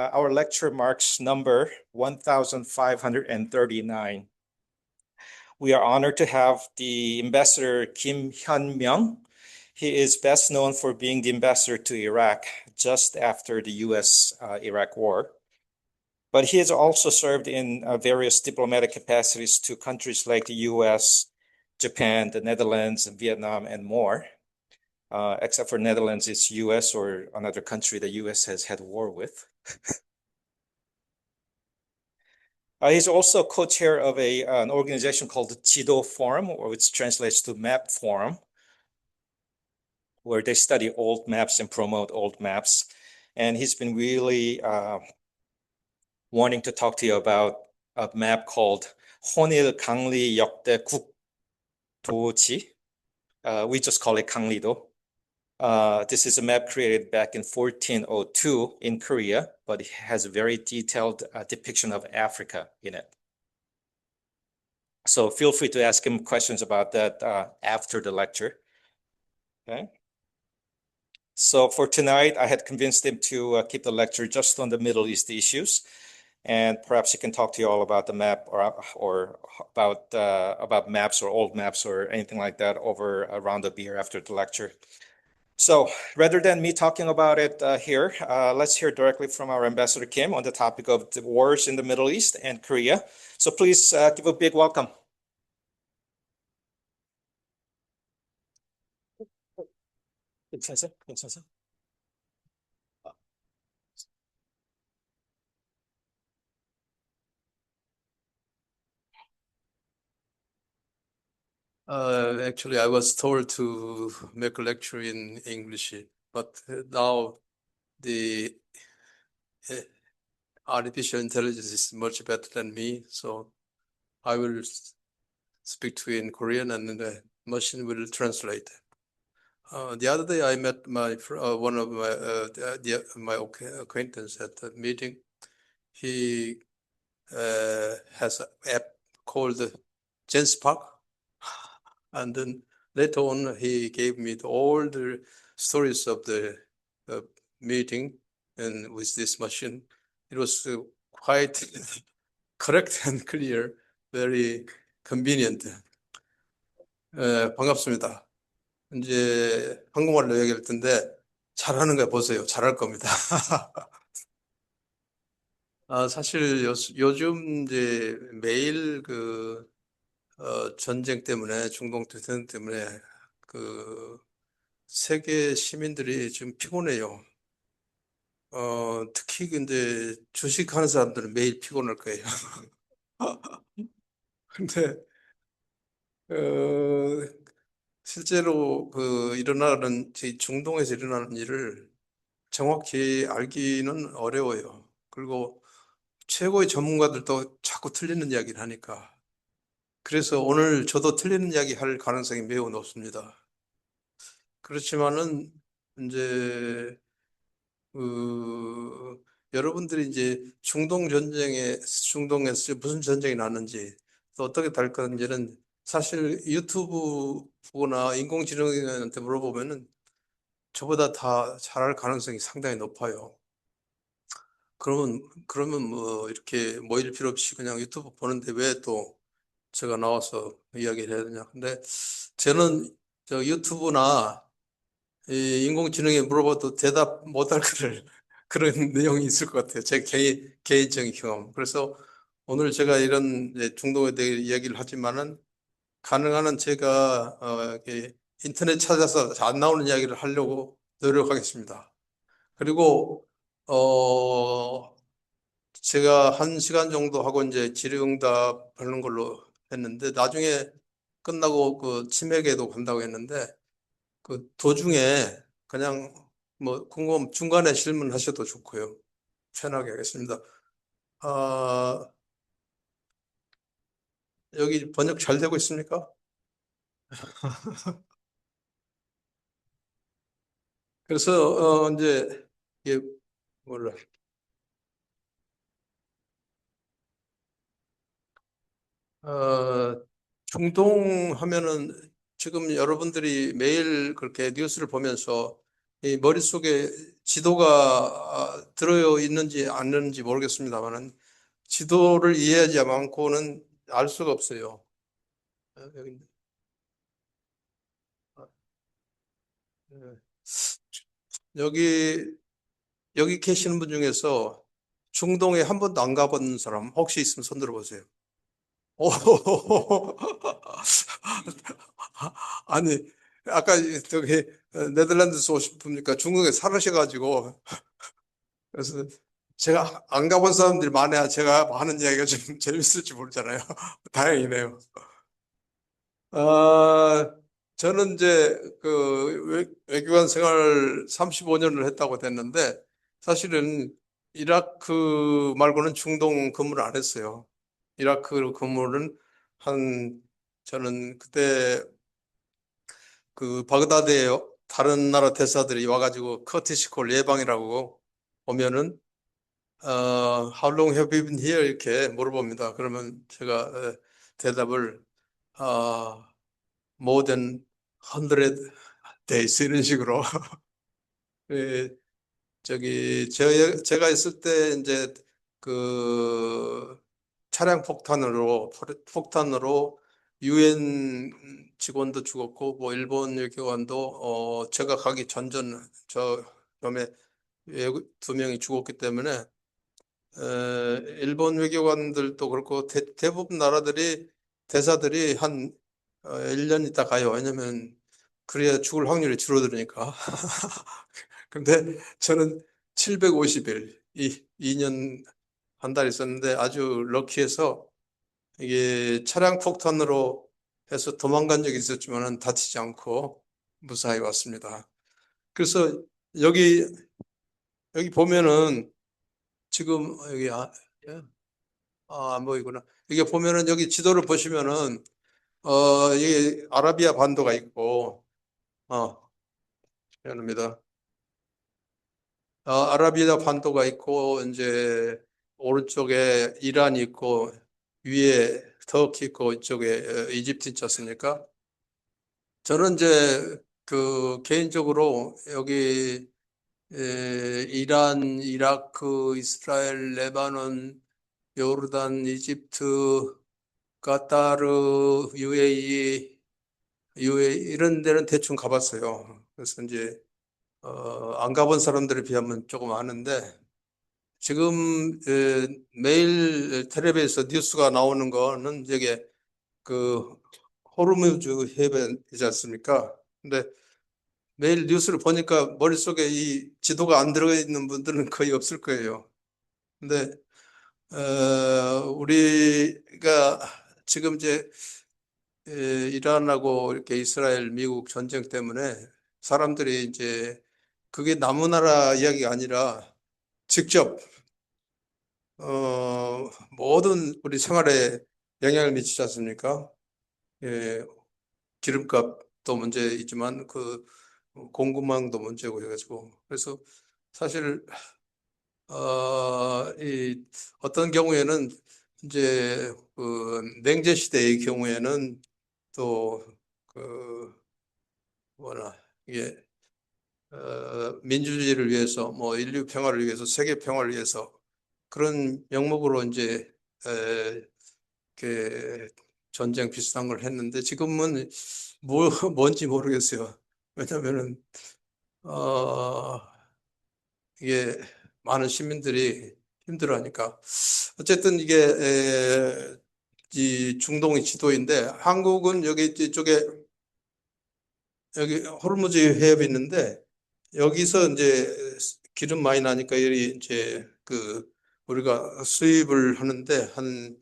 Our lecture marks number 1539. We are honored to have the Ambassador Kim Hyun-myung. He is best known for being the ambassador to Iraq just after the US-Iraq war. But he has also served in various diplomatic capacities to countries like the US, Japan, the Netherlands, Vietnam, and more. Except for Netherlands, it's US or another country the US has had war with. He's also co-chair of an organization called the Jido Forum, which translates to Map Forum, where they study old maps and promote old maps. And he's been really wanting to talk to you about a map called Honil Gangli Yeokdae Gukdoji. We just call it Ganglido. This is a map created back in 1402 in Korea, but it has a very detailed depiction of Africa in it. So feel free to ask him questions about that after the lecture. Okay. So for tonight, I had convinced him to keep the lecture just on the Middle East issues, and perhaps he can talk to you all about the map or about maps or old maps or anything like that over a round of beer after the lecture. So rather than me talking about it here, let's hear directly from our Ambassador Kim on the topic of the wars in the Middle East and Korea. So please give a big welcome. 괜찮으세요? 괜찮으세요? Actually, I was told to make a lecture in English, but now the artificial intelligence is much better than me, so I will speak to you in Korean and the machine will translate. The other day I met one of my acquaintance at the meeting. He has an app called GenSpark. And then later on, he gave me all the stories of the meeting and with this machine. It was quite correct and clear, very convenient. 반갑습니다. 이제 한국말로 얘기할 텐데 잘하는 거 보세요. 잘할 겁니다. 사실 요즘 이제 매일 전쟁 때문에, 중동 전쟁 때문에 세계 시민들이 지금 피곤해요. 특히 근데 주식하는 사람들은 매일 피곤할 거예요. 근데 실제로 중동에서 일어나는 일을 정확히 알기는 어려워요. 그리고 최고의 전문가들도 자꾸 틀리는 이야기를 하니까. 그래서 오늘 저도 틀리는 이야기 할 가능성이 매우 높습니다. 그렇지만은 이제 여러분들이 이제 중동에서 무슨 전쟁이 났는지 또 어떻게 될 건지는 사실 유튜브 보거나 인공지능한테 물어보면은 저보다 다 잘할 가능성이 상당히 높아요. 그러면 뭐 이렇게 모일 필요 없이 그냥 유튜브 보는데 왜 또 제가 나와서 이야기를 해야 되냐. 근데 저는 저 유튜브나 이 인공지능에 물어봐도 대답 못할 거를 그런 내용이 있을 것 같아요. 제 개인적인 경험. 그래서 오늘 제가 이런 중동에 대해 이야기를 하지만은 가능한 한 제가 이렇게 인터넷 찾아서 안 나오는 이야기를 하려고 노력하겠습니다. 그리고 제가 1시간 정도 하고 이제 질의응답 하는 걸로 했는데 나중에 끝나고 그 치맥에도 간다고 했는데 그 도중에 그냥 뭐 궁금 중간에 질문하셔도 좋고요. 편하게 하겠습니다. 여기 번역 잘 되고 있습니까? 그래서 이제 이게 몰라. 중동 하면은 지금 여러분들이 매일 그렇게 뉴스를 보면서 이 머릿속에 지도가 들어 있는지 안 있는지 모르겠습니다만은 지도를 이해하지 않고는 알 수가 없어요. 여기, 예. 여기 여기 계시는 분 중에서 중동에 한 번도 안 가본 사람 혹시 있으면 손 들어보세요. 오, 아니, 아까 저기 네덜란드에서 오신 분이니까 중국에 살으셔가지고 그래서 제가 안 가본 사람들이 많아야 제가 하는 이야기가 좀 재밌을지 모르잖아요. 다행이네요. 아, 저는 이제 그 외교관 생활 35년을 했다고 됐는데 사실은 이라크 말고는 중동 근무를 안 했어요. 이라크 근무는 한 저는 그때 그 바그다드에 다른 나라 대사들이 와가지고 커티시 콜 예방이라고 오면은 How long have you been here? 이렇게 물어봅니다. 그러면 제가 대답을 어, more than 100 days 이런 식으로 예, 제가 있을 때 이제 그 차량 폭탄으로 유엔 직원도 죽었고 뭐 일본 외교관도 제가 가기 전전 저 점에 외국 2명이 죽었기 때문에 일본 외교관들도 그렇고 대부분 나라들이 대사들이 한 1년 있다 가요. 왜냐면 그래야 죽을 확률이 줄어드니까. 근데 저는 750일, 2년 한 달 있었는데 아주 럭키해서 이게 차량 폭탄으로 해서 도망간 적이 있었지만은 다치지 않고 무사히 왔습니다. 그래서 여기, 여기 보면은 지금 여기, 예? 안 보이구나. 이게 보면은 여기 지도를 보시면은, 이게 아라비아 반도가 있고, 미안합니다. 아라비아 반도가 있고, 이제, 오른쪽에 이란이 있고, 위에 터키 있고, 이쪽에 이집트 있지 않습니까? 저는 이제, 그, 개인적으로 여기, 이란, 이라크, 이스라엘, 레바논, 요르단, 이집트, 카타르, UAE 이런 데는 대충 가봤어요. 그래서 이제 안 가본 사람들에 비하면 조금 아는데 지금 매일 텔레비에서 뉴스가 나오는 거는 이게 그 호르무즈 해변이지 않습니까? 근데 매일 뉴스를 보니까 머릿속에 이 지도가 안 들어있는 분들은 거의 없을 거예요. 근데 우리가 지금 이제 이란하고 이렇게 이스라엘, 미국 전쟁 때문에 사람들이 이제 그게 남의 나라 이야기가 아니라 직접 모든 우리 생활에 영향을 미치지 않습니까? 예, 기름값도 문제이지만 그 공급망도 문제고 해가지고 그래서 사실 이 어떤 경우에는 이제 그 냉전 시대의 경우에는 또그 뭐나 이게 민주주의를 위해서 뭐 인류 평화를 위해서 세계 평화를 위해서 그런 명목으로 이제 이렇게 전쟁 비슷한 걸 했는데 지금은 뭔지 모르겠어요. 왜냐면은 어 이게 많은 시민들이 힘들어하니까 어쨌든 이게 이 중동의 지도인데 한국은 여기 이쪽에 여기 호르무즈 해협이 있는데 여기서 이제 기름 많이 나니까 여기 이제 그 우리가 수입을 하는데 한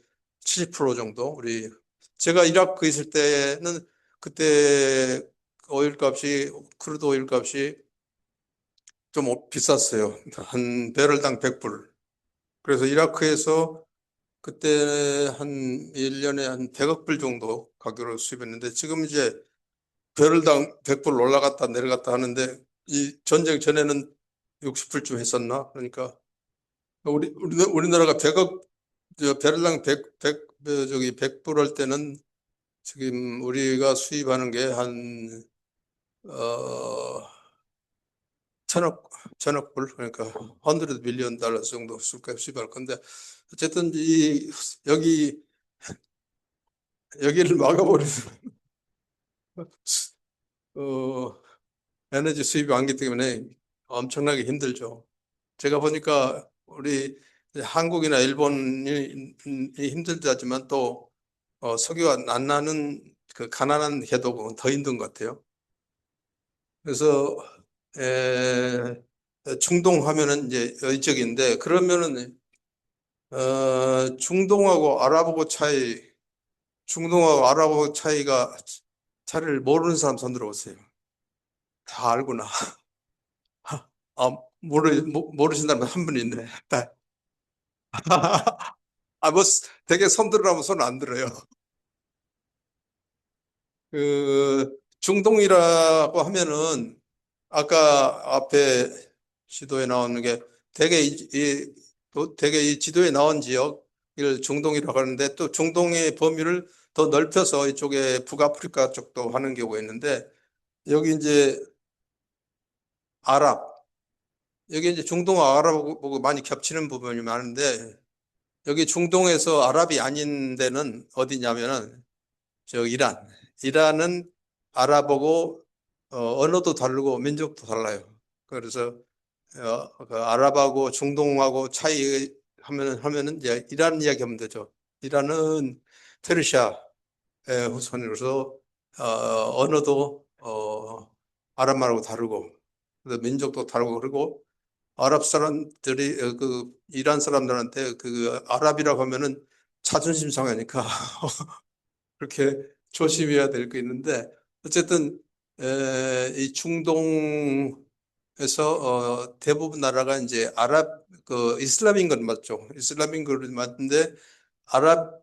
70% 정도 우리 제가 이라크 있을 때는 그때 오일 값이 크루드 오일 값이 좀 비쌌어요. 한 배럴당 100불. 그래서 이라크에서 그때 한 1년에 한 100억 불 정도 가격으로 수입했는데 지금 이제 배럴당 100불 올라갔다 내려갔다 하는데 이 전쟁 전에는 60불쯤 했었나? 그러니까 우리나라가 100억 배럴당 100불 할 때는 지금 우리가 수입하는 게 한 천억 불, 그러니까 100 빌리언 달러 정도 수입할 건데, 어쨌든 여기, 여기를 막아버리면, 어, 에너지 수입이 안기 때문에 엄청나게 힘들죠. 제가 보니까 우리 한국이나 일본이 힘들다지만 또 석유가 안 나는 그 가난한 해독은 더 힘든 것 같아요. 그래서 에, 중동 하면은 이제 이쪽인데 그러면은 중동하고 아랍하고 중동하고 아랍하고 차이를 모르는 사람 손 들어보세요. 다 알구나. 모르신다면 한 분 있네. 뭐, 되게 손 들으라면 손 안 들어요. 중동이라고 하면은, 아까 앞에 지도에 나오는 게 되게 이 지도에 나온 지역을 중동이라고 하는데 또 중동의 범위를 더 넓혀서 이쪽에 북아프리카 쪽도 하는 경우가 있는데 여기 이제 아랍, 여기 이제 중동과 아랍하고 많이 겹치는 부분이 많은데 여기 중동에서 아랍이 아닌 데는 어디냐면은 저 이란은 아랍하고 언어도 다르고 민족도 달라요. 그래서 그 아랍하고 중동하고 차이 하면은 이제 이란 이야기하면 되죠. 이란은 페르시아의 후손으로서 언어도 아랍말하고 다르고 그래서 민족도 다르고 그리고 아랍 사람들이 그 이란 사람들한테 그 아랍이라고 하면은 자존심 상하니까 그렇게 조심해야 될 게 있는데 어쨌든 이 중동에서 대부분 나라가 이제 그 이슬람인 건 맞죠. 이슬람인 건 맞는데 아랍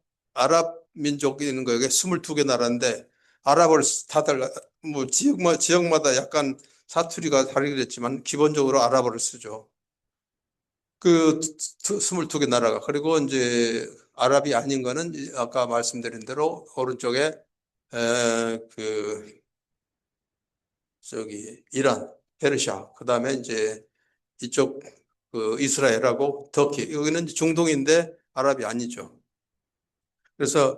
민족이 있는 거예요. 22개 나라인데 아랍을 다 달라 뭐 지역마다 약간 사투리가 다르긴 했지만 기본적으로 아랍어를 쓰죠. 그 22개 나라가 그리고 이제 아랍이 아닌 거는 아까 말씀드린 대로 오른쪽에 그 저기 이란, 페르시아, 그다음에 이제 이쪽 그 이스라엘하고 터키 여기는 중동인데 아랍이 아니죠. 그래서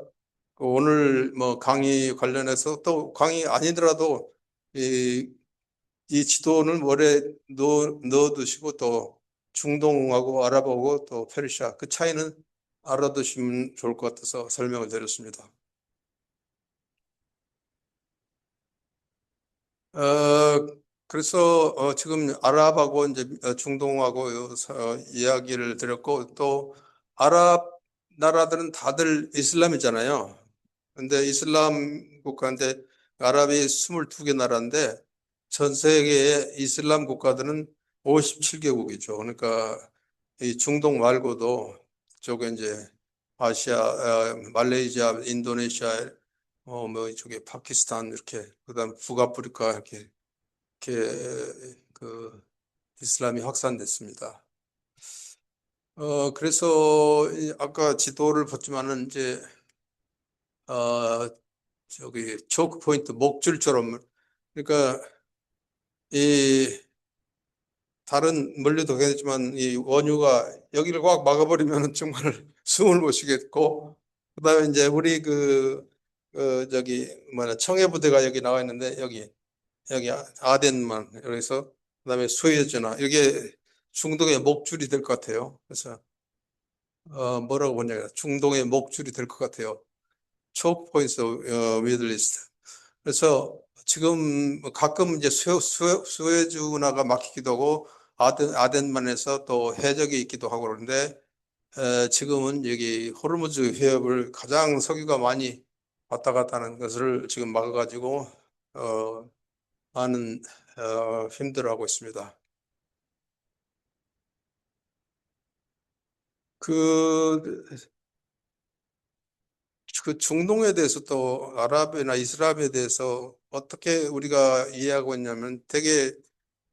그 오늘 뭐 강의 관련해서 또 강의 아니더라도 이 지도는 월에 넣어두시고 또 중동하고 아랍하고 또 페르시아 그 차이는 알아두시면 좋을 것 같아서 설명을 드렸습니다. 그래서 지금 아랍하고 이제 중동하고 이야기를 드렸고 또 아랍 나라들은 다들 이슬람이잖아요. 근데 이슬람 국가인데 아랍이 22개 나라인데 전 세계의 이슬람 국가들은 57개국이죠. 그러니까 이 중동 말고도 저게 이제 아시아, 말레이시아, 인도네시아, 뭐 이쪽에 파키스탄 이렇게 그다음 북아프리카 이렇게 그 이슬람이 확산됐습니다. 그래서 아까 지도를 봤지만은 이제 어, 저기 초크 포인트 목줄처럼 그러니까 이 다른 물리도 괜찮지만 이 원유가 여기를 꽉 막아버리면 정말 숨을 못 쉬겠고 그다음에 이제 우리 저기 뭐냐 청해부대가 여기 나와 있는데 여기 아덴만 여기서 그다음에 수에즈나 이게 중동의 목줄이 될 것 같아요. 그래서 뭐라고 보냐 중동의 목줄이 될 것 같아요. 초크 포인트 미들리스트. 그래서 지금 가끔 이제 수에즈운하가 막히기도 하고 아덴만에서 또 해적이 있기도 하고 그러는데 지금은 여기 호르무즈 해협을 가장 석유가 많이 왔다 갔다 하는 것을 지금 막아가지고 많은 힘들어하고 있습니다. 그, 그 중동에 대해서 또 아랍이나 이슬람에 대해서 어떻게 우리가 이해하고 있냐면 되게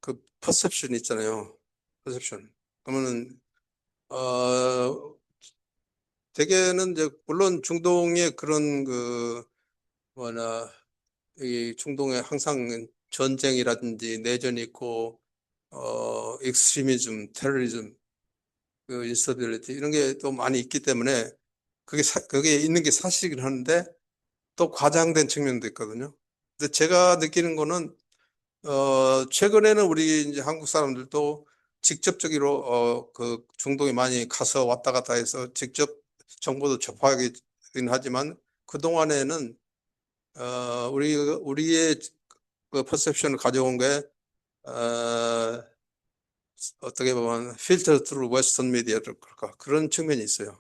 그 퍼셉션 있잖아요. 퍼셉션. 그러면은 대개는 이제 물론 중동의 그런 그 뭐나 이 중동에 항상 전쟁이라든지 내전이 있고 익스트리미즘, 테러리즘, 그 인스타빌리티 이런 게 또 많이 있기 때문에 그게 있는 게 사실이긴 한데 또 과장된 측면도 있거든요. 근데 제가 느끼는 거는 최근에는 우리 이제 한국 사람들도 직접적으로 그 중동에 많이 가서 왔다 갔다 해서 직접 정보도 접하긴 하지만 그동안에는 우리의 그 퍼셉션을 가져온 게 어떻게 보면 필터 트루 웨스턴 미디어를 그럴까 그런 측면이 있어요.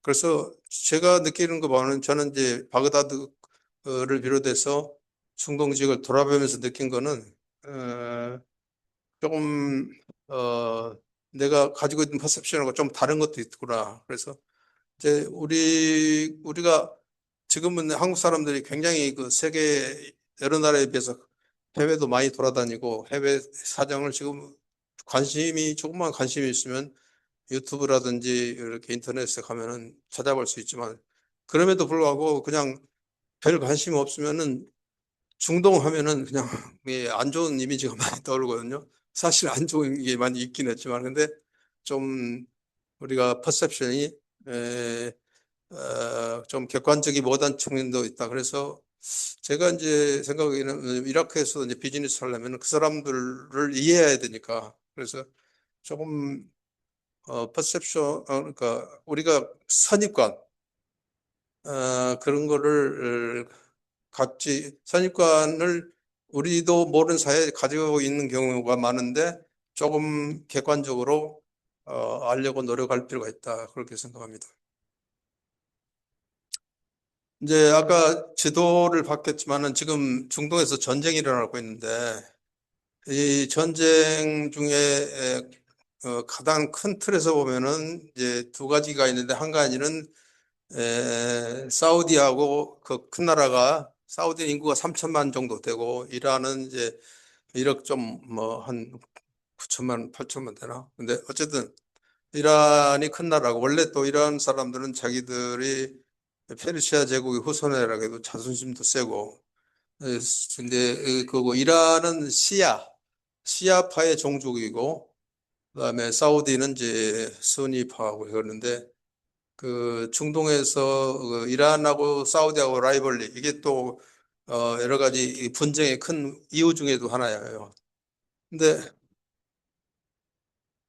그래서 제가 느끼는 거 보면 저는 이제 바그다드를 비롯해서 중동 지역을 돌아보면서 느낀 거는 조금 내가 가지고 있는 퍼셉션하고 좀 다른 것도 있구나. 그래서 이제 우리가 지금은 한국 사람들이 굉장히 그 세계 여러 나라에 비해서 해외도 많이 돌아다니고 해외 사정을 지금 조금만 관심이 있으면 유튜브라든지 이렇게 인터넷에 가면은 찾아볼 수 있지만 그럼에도 불구하고 그냥 별 관심 없으면은 중동 하면은 그냥 안 좋은 이미지가 많이 떠오르거든요. 사실 안 좋은 게 많이 있긴 했지만 근데 좀 우리가 퍼셉션이 좀 객관적이 못한 측면도 있다. 그래서 제가 이제 생각에는 이라크에서 이제 비즈니스 하려면 그 사람들을 이해해야 되니까 그래서 조금 퍼셉션 그러니까 우리가 선입관 그런 거를 같이 선입관을 우리도 모르는 사이에 가지고 있는 경우가 많은데 조금 객관적으로 알려고 노력할 필요가 있다. 그렇게 생각합니다. 이제 아까 지도를 봤겠지만은 지금 중동에서 전쟁이 일어나고 있는데 이 전쟁 중에 가장 큰 틀에서 보면은 이제 두 가지가 있는데 한 가지는 사우디하고 그 큰 나라가 사우디 인구가 3천만 정도 되고 이란은 이제 1억 좀 뭐 한 9천만 8천만 되나? 근데 어쨌든 이란이 큰 나라고 원래 또 이란 사람들은 자기들이 페르시아 제국의 후손이라고 해도 자존심도 세고 근데 그거 이란은 시아파의 종족이고 그다음에 사우디는 이제 스니파하고 그러는데 그 중동에서 그 이란하고 사우디하고 라이벌리 이게 또 여러 가지 분쟁의 큰 이유 중에도 하나예요. 근데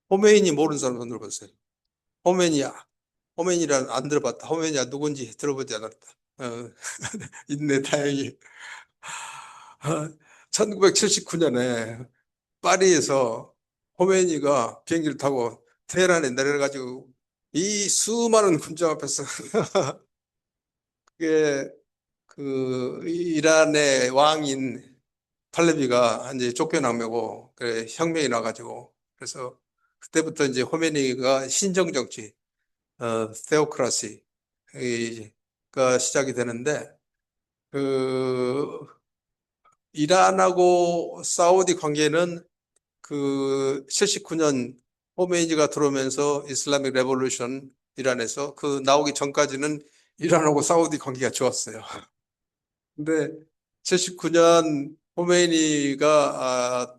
호메인이 모르는 사람 손 들어보세요. 호메니야. 호메니란 안 들어봤다. 호메니야 누군지 들어보지 않았다. 어, 있네 다행히. 1979년에 파리에서 호메니가 비행기를 타고 테헤란에 내려가지고 이 수많은 군정 앞에서 그게 그 이란의 왕인 팔레비가 이제 쫓겨나고 그래 혁명이 나가지고 그래서 그때부터 이제 호메니가 신정 정치, 테오크라시가 시작이 되는데 그 이란하고 사우디 관계는 그 79년 호메이니가 들어오면서 이슬라믹 레볼루션 이란에서 그 나오기 전까지는 이란하고 사우디 관계가 좋았어요. 근데 79년 호메이니가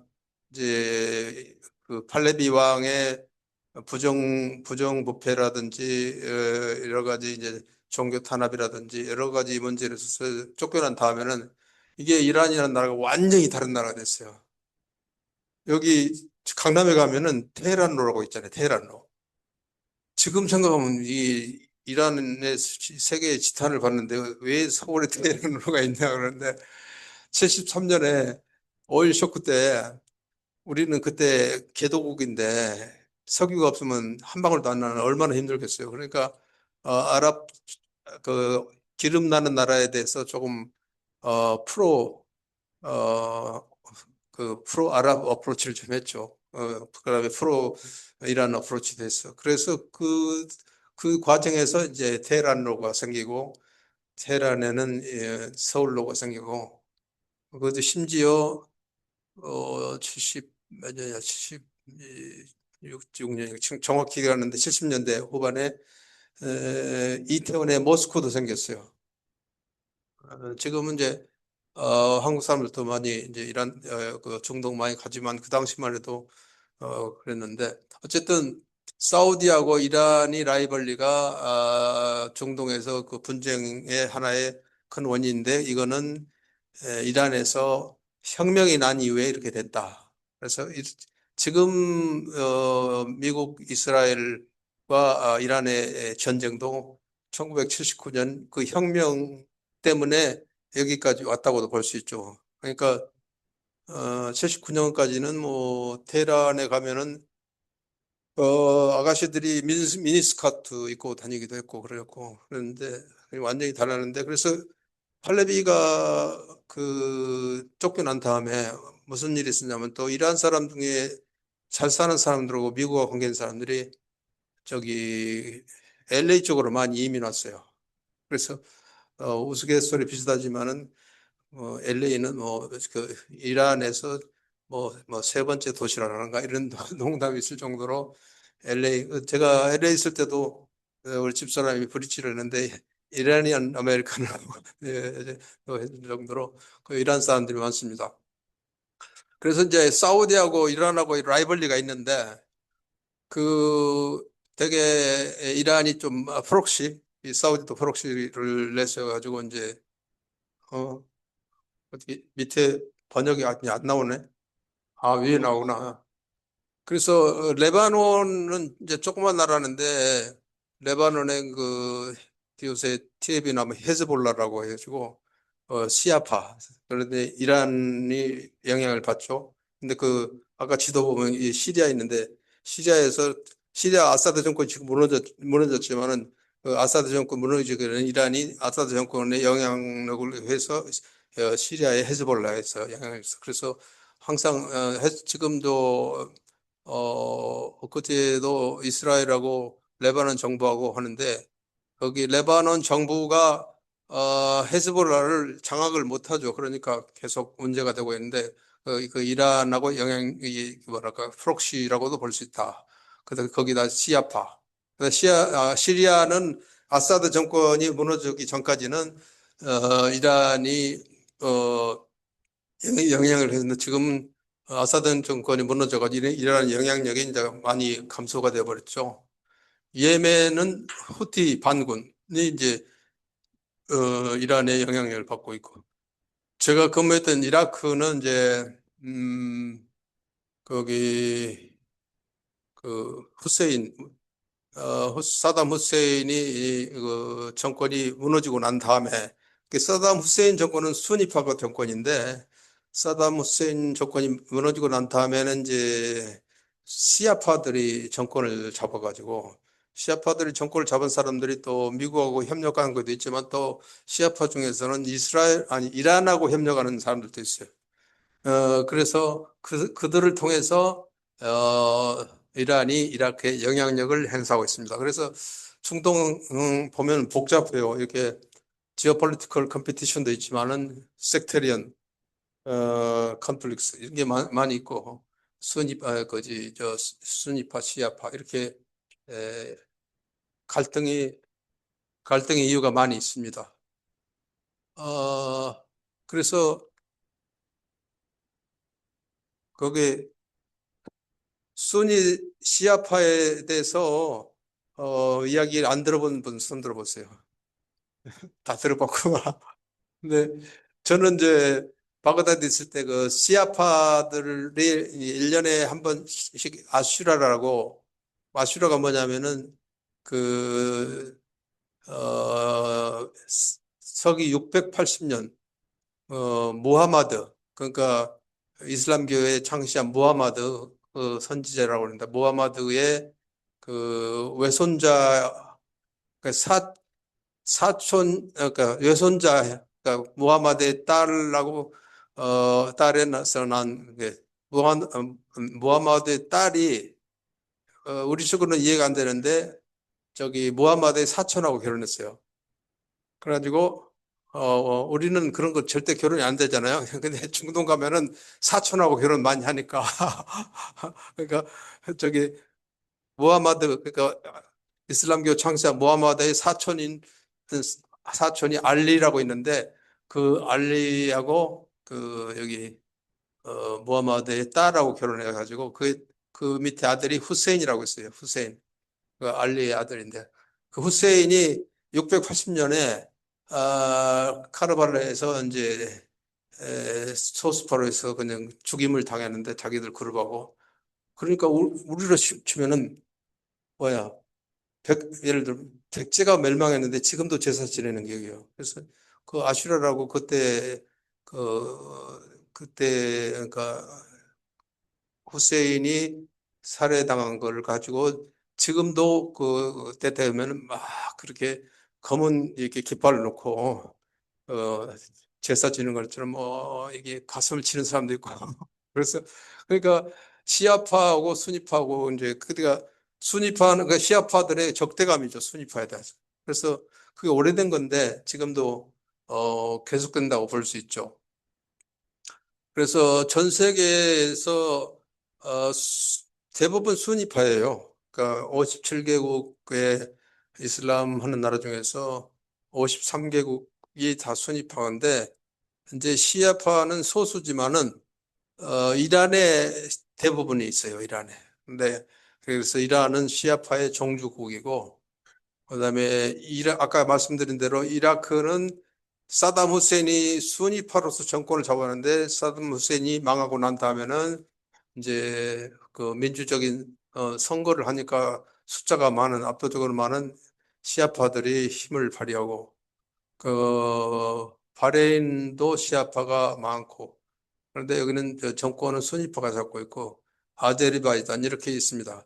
이제 그 팔레비 왕의 부정부패라든지 여러 가지 이제 종교 탄압이라든지 여러 가지 문제로 있어서 쫓겨난 다음에는 이게 이란이라는 나라가 완전히 다른 나라가 됐어요. 여기 강남에 가면은 테헤란로라고 있잖아요. 테헤란로. 지금 생각하면 이 이란의 세계의 지탄을 받는데 왜 서울에 테헤란로가 있냐 그러는데 73년에 오일 쇼크 때 우리는 그때 개도국인데 석유가 없으면 한 방울도 안 나는 얼마나 힘들겠어요. 그러니까 아랍 그 기름 나는 나라에 대해서 조금 프로 어, 그 프로 아랍 어프로치를 좀 했죠. 그다음에 프로 이란 어프로치 됐어. 그래서 그 과정에서 이제 테헤란로가 생기고 테헤란에는 서울로가 생기고 그것도 심지어 70 몇 년이야 76년 정확히 기억하는데 70년대 후반에 이태원에 모스크도 생겼어요. 지금은 이제 한국 사람들도 많이 이제 이란 그 중동 많이 가지만 그 당시만 해도 그랬는데 어쨌든 사우디하고 이란이 라이벌리가 중동에서 그 분쟁의 하나의 큰 원인인데 이거는 이란에서 혁명이 난 이후에 이렇게 됐다. 그래서 지금 미국 이스라엘과 이란의 전쟁도 1979년 그 혁명 때문에 여기까지 왔다고도 볼 수 있죠. 그러니까 79년까지는 뭐 테헤란에 가면은 아가씨들이 미니스커트 입고 다니기도 했고 그랬고 그런데 완전히 달랐는데 그래서 할레비가 그 쫓겨난 다음에 무슨 일이 있었냐면 또 이란 사람 중에 잘 사는 사람들하고 미국과 관계 있는 사람들이 저기 LA 쪽으로 많이 이민 왔어요. 그래서 우스갯소리 비슷하지만은 LA는 뭐 그 이란에서 뭐 세 번째 도시라는가 이런 농담이 있을 정도로 LA 제가 LA 있을 때도 우리 집사람이 브리치를 했는데 이라니안 아메리칸이라고 했을 정도로 그 이란 사람들이 많습니다. 그래서 이제 사우디하고 이란하고 라이벌리가 있는데 그 되게 이란이 좀 프록시 이 사우디도 프록시를 내서 가지고 이제 어 어떻게 밑에 번역이 안 나오네. 아, 위에 나오구나. 그래서 레바논은 이제 조그만 나라인데 레바논의 그 요새 TV나 뭐 헤즈볼라라고 해가지고 시아파 그런데 이란이 영향을 받죠. 근데 그 아까 지도 보면 이 시리아 있는데 시리아에서 시리아 아사드 정권이 지금 무너졌지만은 그 아사드 정권 무너지기 전에 이란이 아사드 정권의 영향력을 해서 시리아의 헤즈볼라에서 영향을 했어. 그래서 항상 지금도 그때도 이스라엘하고 레바논 정부하고 하는데 거기 레바논 정부가 헤즈볼라를 장악을 못하죠. 그러니까 계속 문제가 되고 있는데 그 이란하고 영향이 뭐랄까 프록시라고도 볼 수 있다. 그래서 거기다 시아파. 시리아는 아사드 정권이 무너지기 전까지는 이란이 영향을 했는데 지금 아사드 정권이 무너져가지고 이러한 영향력이 이제 많이 감소가 되어버렸죠. 예멘은 후티 반군이 이제 이란의 영향력을 받고 있고 제가 근무했던 이라크는 이제 거기 그 후세인 사담 후세인이 그 정권이 무너지고 난 다음에 그 사담 후세인 정권은 수니파 정권인데 사담 후세인 정권이 무너지고 난 다음에는 이제 시아파들이 정권을 잡아가지고 시아파들이 정권을 잡은 사람들이 또 미국하고 협력하는 것도 있지만 또 시아파 중에서는 이란하고 협력하는 사람들도 있어요. 그래서 그들을 통해서 이란이 이라크에 영향력을 행사하고 있습니다. 그래서 중동 보면 복잡해요. 이렇게 지오폴리티컬 컴피티션도 있지만은 섹테리언 컨플릭스 이런 게 많이 있고 거지 저 수니파 시아파 이렇게 에, 갈등이 갈등의 이유가 많이 있습니다. 그래서 거기 순위 시아파에 대해서 이야기 안 들어본 분 손 들어보세요. 다 들어봤구나. 근데 저는 이제 바그다드 있을 때 그 시아파들이 1년에 한 번씩 아슈라라고 아슈라가 뭐냐면은 그 서기 680년 무하마드 그러니까 이슬람교의 창시한 무하마드 선지자라고 합니다. 무하마드의 그 외손자 그 사촌 그러니까 외손자 그러니까 무하마드의 딸라고 딸에서 난 무하마드의 딸이 우리식으로는 이해가 안 되는데 저기 무하마드의 사촌하고 결혼했어요. 그래가지고 우리는 그런 거 절대 결혼이 안 되잖아요. 근데 중동 가면은 사촌하고 결혼 많이 하니까 그러니까 저기 무하마드 그러니까 이슬람교 창시자 무하마드의 사촌이 알리라고 있는데 그 알리하고 그 여기 무하마드의 딸하고 결혼해가지고 그 밑에 아들이 후세인이라고 있어요. 후세인. 그 알리의 아들인데 그 후세인이 680년에 카르발라에서 이제 소스파로에서 그냥 죽임을 당했는데 자기들 그룹하고 그러니까 우리로 치면은 뭐야 예를 들어 백제가 멸망했는데 지금도 제사 지내는 격이에요. 그래서 그 아슈라라고 그때 그러니까 후세인이 살해당한 걸 가지고 지금도 그때 되면 막 그렇게 검은 이렇게 깃발을 놓고 어 제사 지는 것처럼 이게 가슴을 치는 사람도 있고 그래서 그러니까 시아파하고 순위파하고 이제 그때가 순위파는 그 시아파들의 적대감이죠. 순위파에 대해서. 그래서 그게 오래된 건데 지금도 계속된다고 볼 수 있죠. 그래서 전 세계에서 대부분 순위파예요. 그러니까 57개국의 이슬람 하는 나라 중에서 53개국이 다 순위파인데 이제 시아파는 소수지만은 이란에 대부분이 있어요. 이란에. 근데 그래서 이란은 시아파의 종주국이고 그다음에 아까 말씀드린 대로 이라크는 사담 후세인이 순위파로서 정권을 잡았는데 사담 후세인이 망하고 난 다음에는 이제 그 민주적인 선거를 하니까 숫자가 많은 압도적으로 많은 시아파들이 힘을 발휘하고 그 바레인도 시아파가 많고 그런데 여기는 정권은 순위파가 잡고 있고 아제르바이잔 이렇게 있습니다.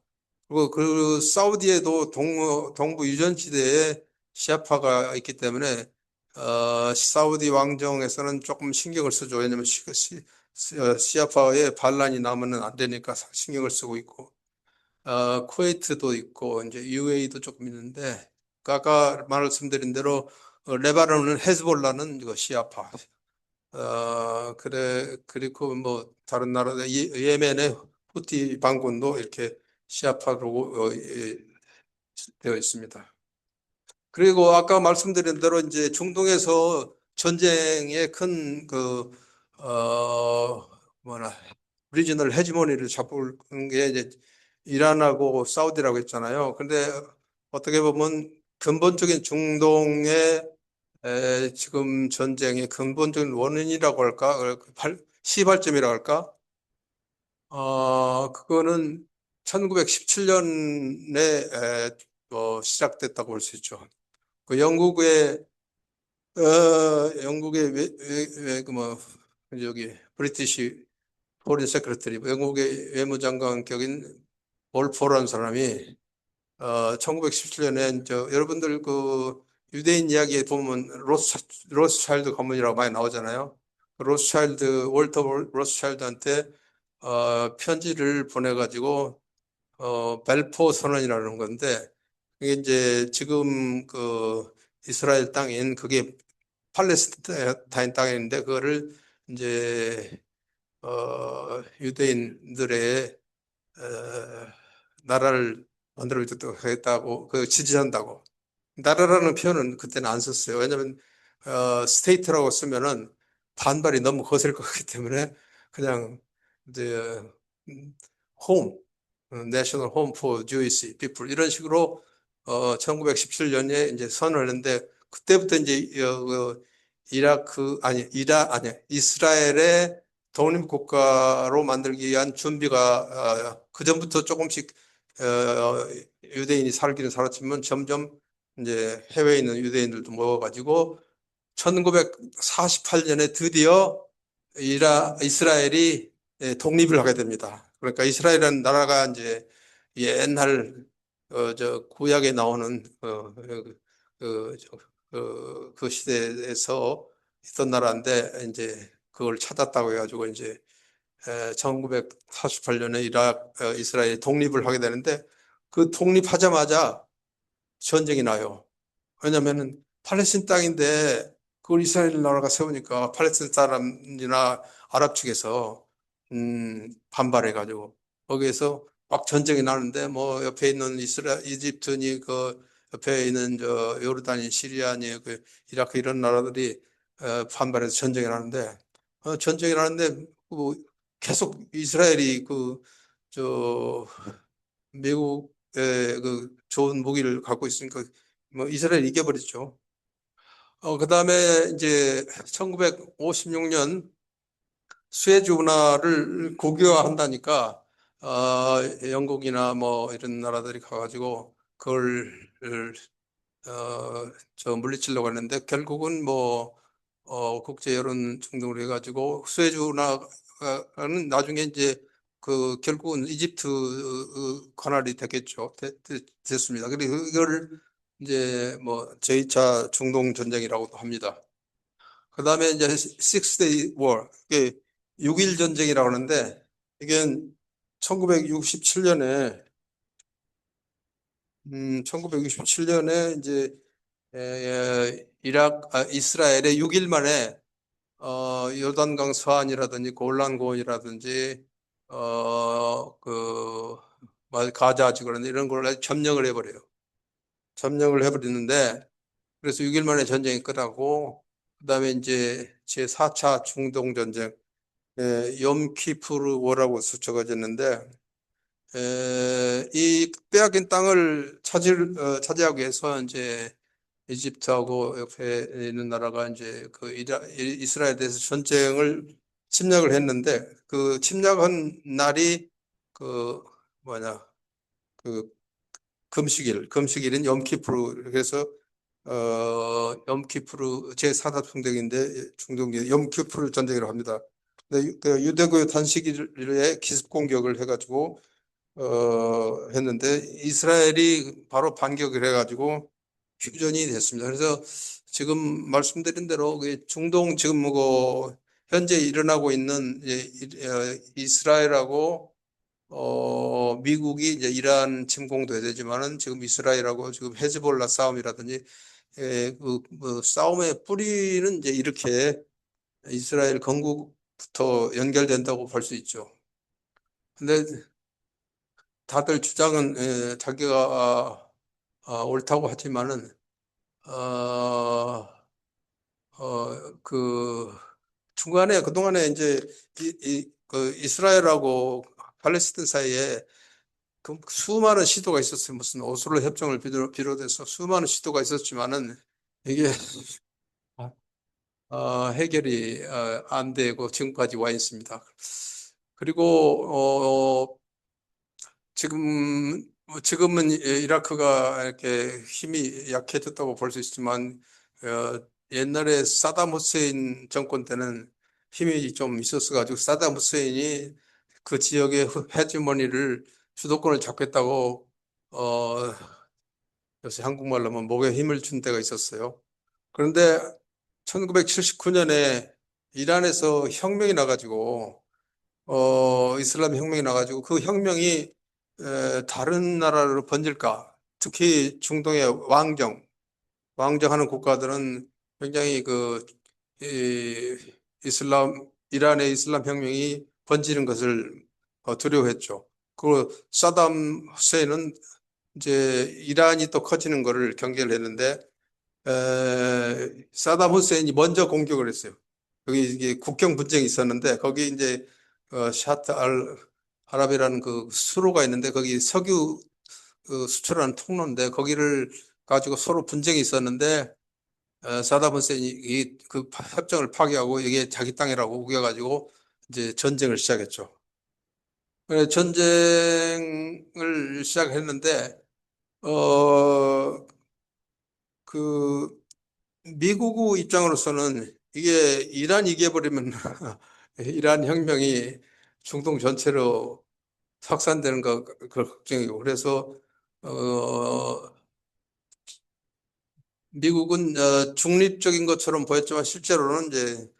그리고 그 사우디에도 동부 유전지대에 시아파가 있기 때문에 사우디 왕정에서는 조금 신경을 쓰죠. 왜냐하면 시아파의 반란이 나면은 안 되니까 신경을 쓰고 있고 쿠웨이트도 있고 이제 UAE도 조금 있는데 그 아까 말씀드린 대로 레바논은 헤즈볼라는 이거 시아파 그리고 뭐, 다른 나라, 예멘의 후티 반군도 이렇게 시아파로 되어 있습니다. 그리고 아까 말씀드린 대로 이제 중동에서 전쟁의 큰 뭐나, 리지널 헤지모니를 잡은 게 이제 이란하고 사우디라고 했잖아요. 근데 어떻게 보면 근본적인 중동의 지금 전쟁의 근본적인 원인이라고 할까? 시발점이라고 할까? 그거는 1917년에 시작됐다고 볼 수 있죠. 그 영국의 여기 브리티시 포린 세크레터리 영국의 외무장관 격인 볼포라는 사람이 1917년에 여러분들 그 유대인 이야기에 보면 로스차일드 가문이라고 많이 나오잖아요. 월터 로스차일드한테 편지를 보내가지고 벨포 선언이라는 건데 그게 이제 지금 그 이스라엘 땅인 그게 팔레스타인 땅인데 그거를 이제 유대인들의 나라를 만들어주도록 하겠다고 그 지지한다고 나라라는 표현은 그때는 안 썼어요. 왜냐하면 스테이트라고 쓰면은 반발이 너무 거셀 것 같기 때문에 그냥 이제 홈, 내셔널 홈 포 주이시 피플 이런 식으로 1917년에 이제 선언을 했는데 그때부터 이제 이스라엘의 독립국가로 만들기 위한 준비가 그 전부터 조금씩 유대인이 살기는 살았지만 점점 이제 해외에 있는 유대인들도 모여가지고 1948년에 드디어 이스라엘이 독립을 하게 됩니다. 그러니까 이스라엘이라는 나라가 이제 옛날 저 구약에 나오는 그 시대에서 있던 나라인데 이제 그걸 찾았다고 해가지고 이제 1948년에 이스라엘이 독립을 하게 되는데 그 독립하자마자 전쟁이 나요. 왜냐면은 팔레스틴 땅인데 그걸 이스라엘 나라가 세우니까 팔레스틴 사람이나 아랍 측에서 반발해 가지고 거기에서 막 전쟁이 나는데 뭐 옆에 있는 이집트니 그 옆에 있는 저 요르단이 시리아니 그 이라크 이런 나라들이 반발해서 전쟁을 하는데 전쟁을 하는데 뭐 계속 이스라엘이 저 미국의 그 좋은 무기를 갖고 있으니까 뭐 이스라엘이 이겨버렸죠. 그다음에 이제 1956년 수에즈 운하를 국유화한다니까 영국이나 뭐 이런 나라들이 가가지고 그걸 저 물리치려고 했는데 결국은 뭐 국제 여론 중동으로 해가지고 수에즈 운하는 나중에 이제 결국은 이집트 관할이 되겠죠. 됐습니다. 그리고 이걸 이제 뭐 제2차 중동 전쟁이라고도 합니다. 그 다음에 이제 Six Day War, 이게 6일 전쟁이라고 하는데 이게 1967년에 1967년에 이제 이스라엘의 6일 만에 요단강 서안이라든지 골란 고원이라든지 가자 지구라든지 이런 걸 점령을 해버려요. 점령을 해버리는데 그래서 6일 만에 전쟁이 끝나고 그다음에 이제 제4차 중동 전쟁 염키푸르 워라고 적어졌는데 이 빼앗긴 땅을 차지하기 위해서 이제 이집트하고 옆에 있는 나라가 이제 이스라엘에 대해서 전쟁을 침략을 했는데 그 침략한 날이 그 뭐냐 그 금식일인 염키푸르 그래서 염키푸르 제4차 중동기 염키푸르 전쟁이라고 합니다. 근데 그 유대교의 단식일에 기습 공격을 해가지고 했는데 이스라엘이 바로 반격을 해가지고 휴전이 됐습니다. 그래서 지금 말씀드린 대로 중동 지금 뭐 현재 일어나고 있는 이스라엘하고 미국이 이제 이란 침공도 해야 되지만은 지금 이스라엘하고 지금 헤즈볼라 싸움이라든지 뭐 싸움의 뿌리는 이제 이렇게 이스라엘 건국부터 연결된다고 볼 수 있죠. 근데 다들 주장은 자기가 옳다고 하지만은 그 중간에 그동안에 이제 그 이스라엘하고 팔레스타인 사이에 그 수많은 시도가 있었어요. 무슨 오슬로 협정을 비롯해서 수많은 시도가 있었지만은 이게 해결이 안 되고 지금까지 와 있습니다. 그리고 지금은 이라크가 이렇게 힘이 약해졌다고 볼 수 있지만 옛날에 사담 후세인 정권 때는 힘이 좀 있었어 가지고 사담 후세인이 그 지역의 헤지모니를 주도권을 잡겠다고 어 요새 한국말로 하면 목에 힘을 준 때가 있었어요. 그런데 1979년에 이란에서 혁명이 나가지고 이슬람 혁명이 나가지고 그 혁명이 다른 나라로 번질까? 특히 중동의 왕정하는 국가들은 굉장히 이, 이란의 이슬람 혁명이 번지는 것을 두려워했죠. 그 사담 후세인은 이제 이란이 또 커지는 것을 경계를 했는데 사담 후세인이 먼저 공격을 했어요. 거기 이게 국경 분쟁이 있었는데 거기 이제 샤트 알 아랍이라는 그 수로가 있는데 거기 석유 수출하는 통로인데 거기를 가지고 서로 분쟁이 있었는데 사담 후세인이 그 협정을 파기하고 이게 자기 땅이라고 우겨가지고 이제 전쟁을 시작했죠. 전쟁을 시작했는데 어 그 미국 입장으로서는 이게 이란 이겨버리면 이란 혁명이 중동 전체로 확산되는 거 그 걱정이고 그래서 어 미국은 중립적인 것처럼 보였지만 실제로는 이제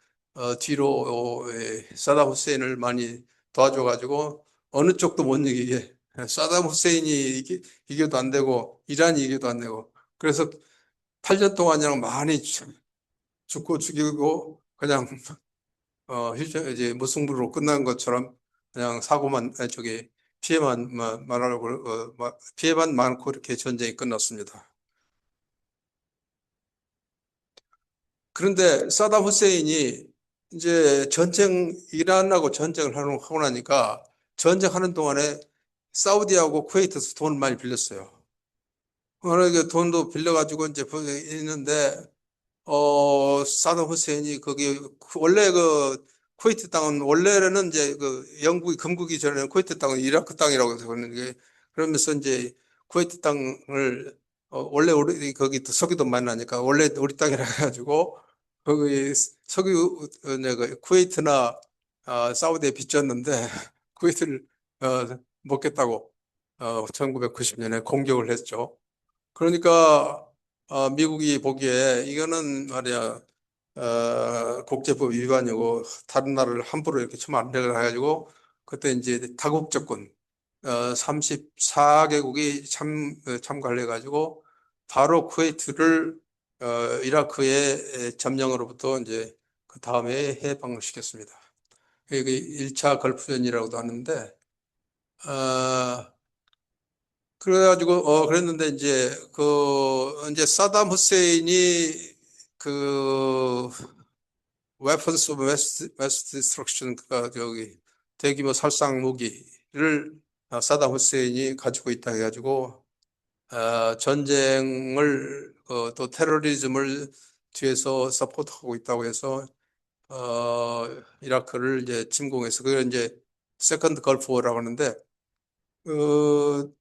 뒤로 사담 후세인을 많이 도와줘 가지고 어느 쪽도 못 이기게 사담 후세인이 이겨도 안 되고 이란이 이겨도 안 되고 그래서 8년 동안 그냥 많이 죽고 죽이고 그냥 이제 무승부로 끝난 것처럼 그냥 사고만 저기 피해만 많고 이렇게 전쟁이 끝났습니다. 그런데 사담 후세인이 이제 이란하고 전쟁을 하고 나니까 전쟁하는 동안에 사우디하고 쿠웨이트에서 돈을 많이 빌렸어요. 워낙에 돈도 빌려가지고 이제 있는데, 사담 후세인이 거기, 원래 쿠웨이트 땅은, 원래는 이제 영국이 금국이 전에는 쿠웨이트 땅은 이라크 땅이라고 해서 그러는 게, 그러면서 이제 쿠웨이트 땅을, 원래 우리, 거기 또 석유도 많이 나니까, 원래 우리 땅이라 해가지고, 거기 석유, 쿠웨이트나, 사우디에 빚졌는데, 쿠웨이트를, 먹겠다고, 1990년에 공격을 했죠. 그러니까 미국이 보기에 이거는 말이야 국제법 위반이고 다른 나라를 함부로 이렇게 치면 안 되고 해가지고 그때 이제 다국적군 34개국이 참가를 해가지고 바로 쿠웨이트를 이라크의 점령으로부터 이제 그 다음에 해방을 시켰습니다. 이게 1차 걸프전이라고도 하는데 그래가지고, 그랬는데, 이제 사담 후세인이, 그, weapons of mass destruction, 대규모 살상 무기를 사담 후세인이 가지고 있다 해가지고, 전쟁을, 또 테러리즘을 뒤에서 서포트하고 있다고 해서, 이라크를 이제 침공해서, 그걸 이제 세컨드 걸프워라고 하는데, 어,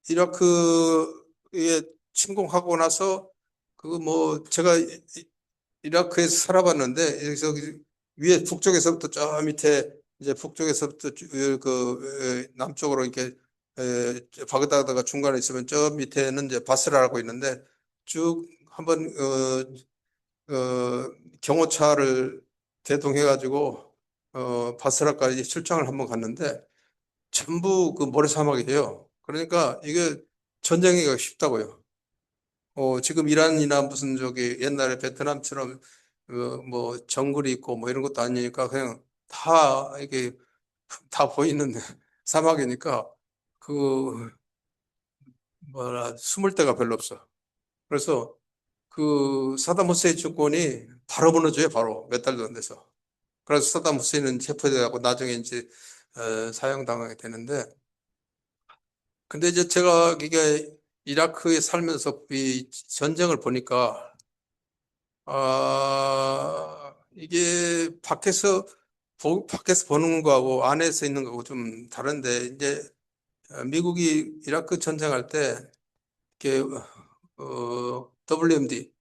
이라크에 침공하고 나서 그거 뭐 제가 이라크에서 살아봤는데 여기서 위에 북쪽에서부터 저 밑에 이제 북쪽에서부터 남쪽으로 이렇게 바그다드가 중간에 있으면 저 밑에는 이제 바스라라고 있는데 쭉 한번 경호차를 대동해 가지고 바스라까지 출장을 한번 갔는데 전부 그 모래사막이에요. 그러니까 이게 전쟁하기가 쉽다고요. 지금 이란이나 무슨 저기 옛날에 베트남처럼 뭐 정글이 있고 뭐 이런 것도 아니니까 그냥 다 이게 다 보이는 사막이니까 그 뭐라 숨을 데가 별로 없어. 그래서 그 사담 후세인 정권이 바로 무너져요. 바로 몇 달도 안 돼서. 그래서 사담 후세인은 체포돼가고 나중에 이제 사형당하게 되는데 근데 이제 제가 이게 이라크에 살면서 이 전쟁을 보니까 이게 밖에서 보는 거하고 안에서 있는 거하고 좀 다른데 이제 미국이 이라크 전쟁할 때 이렇게 WMD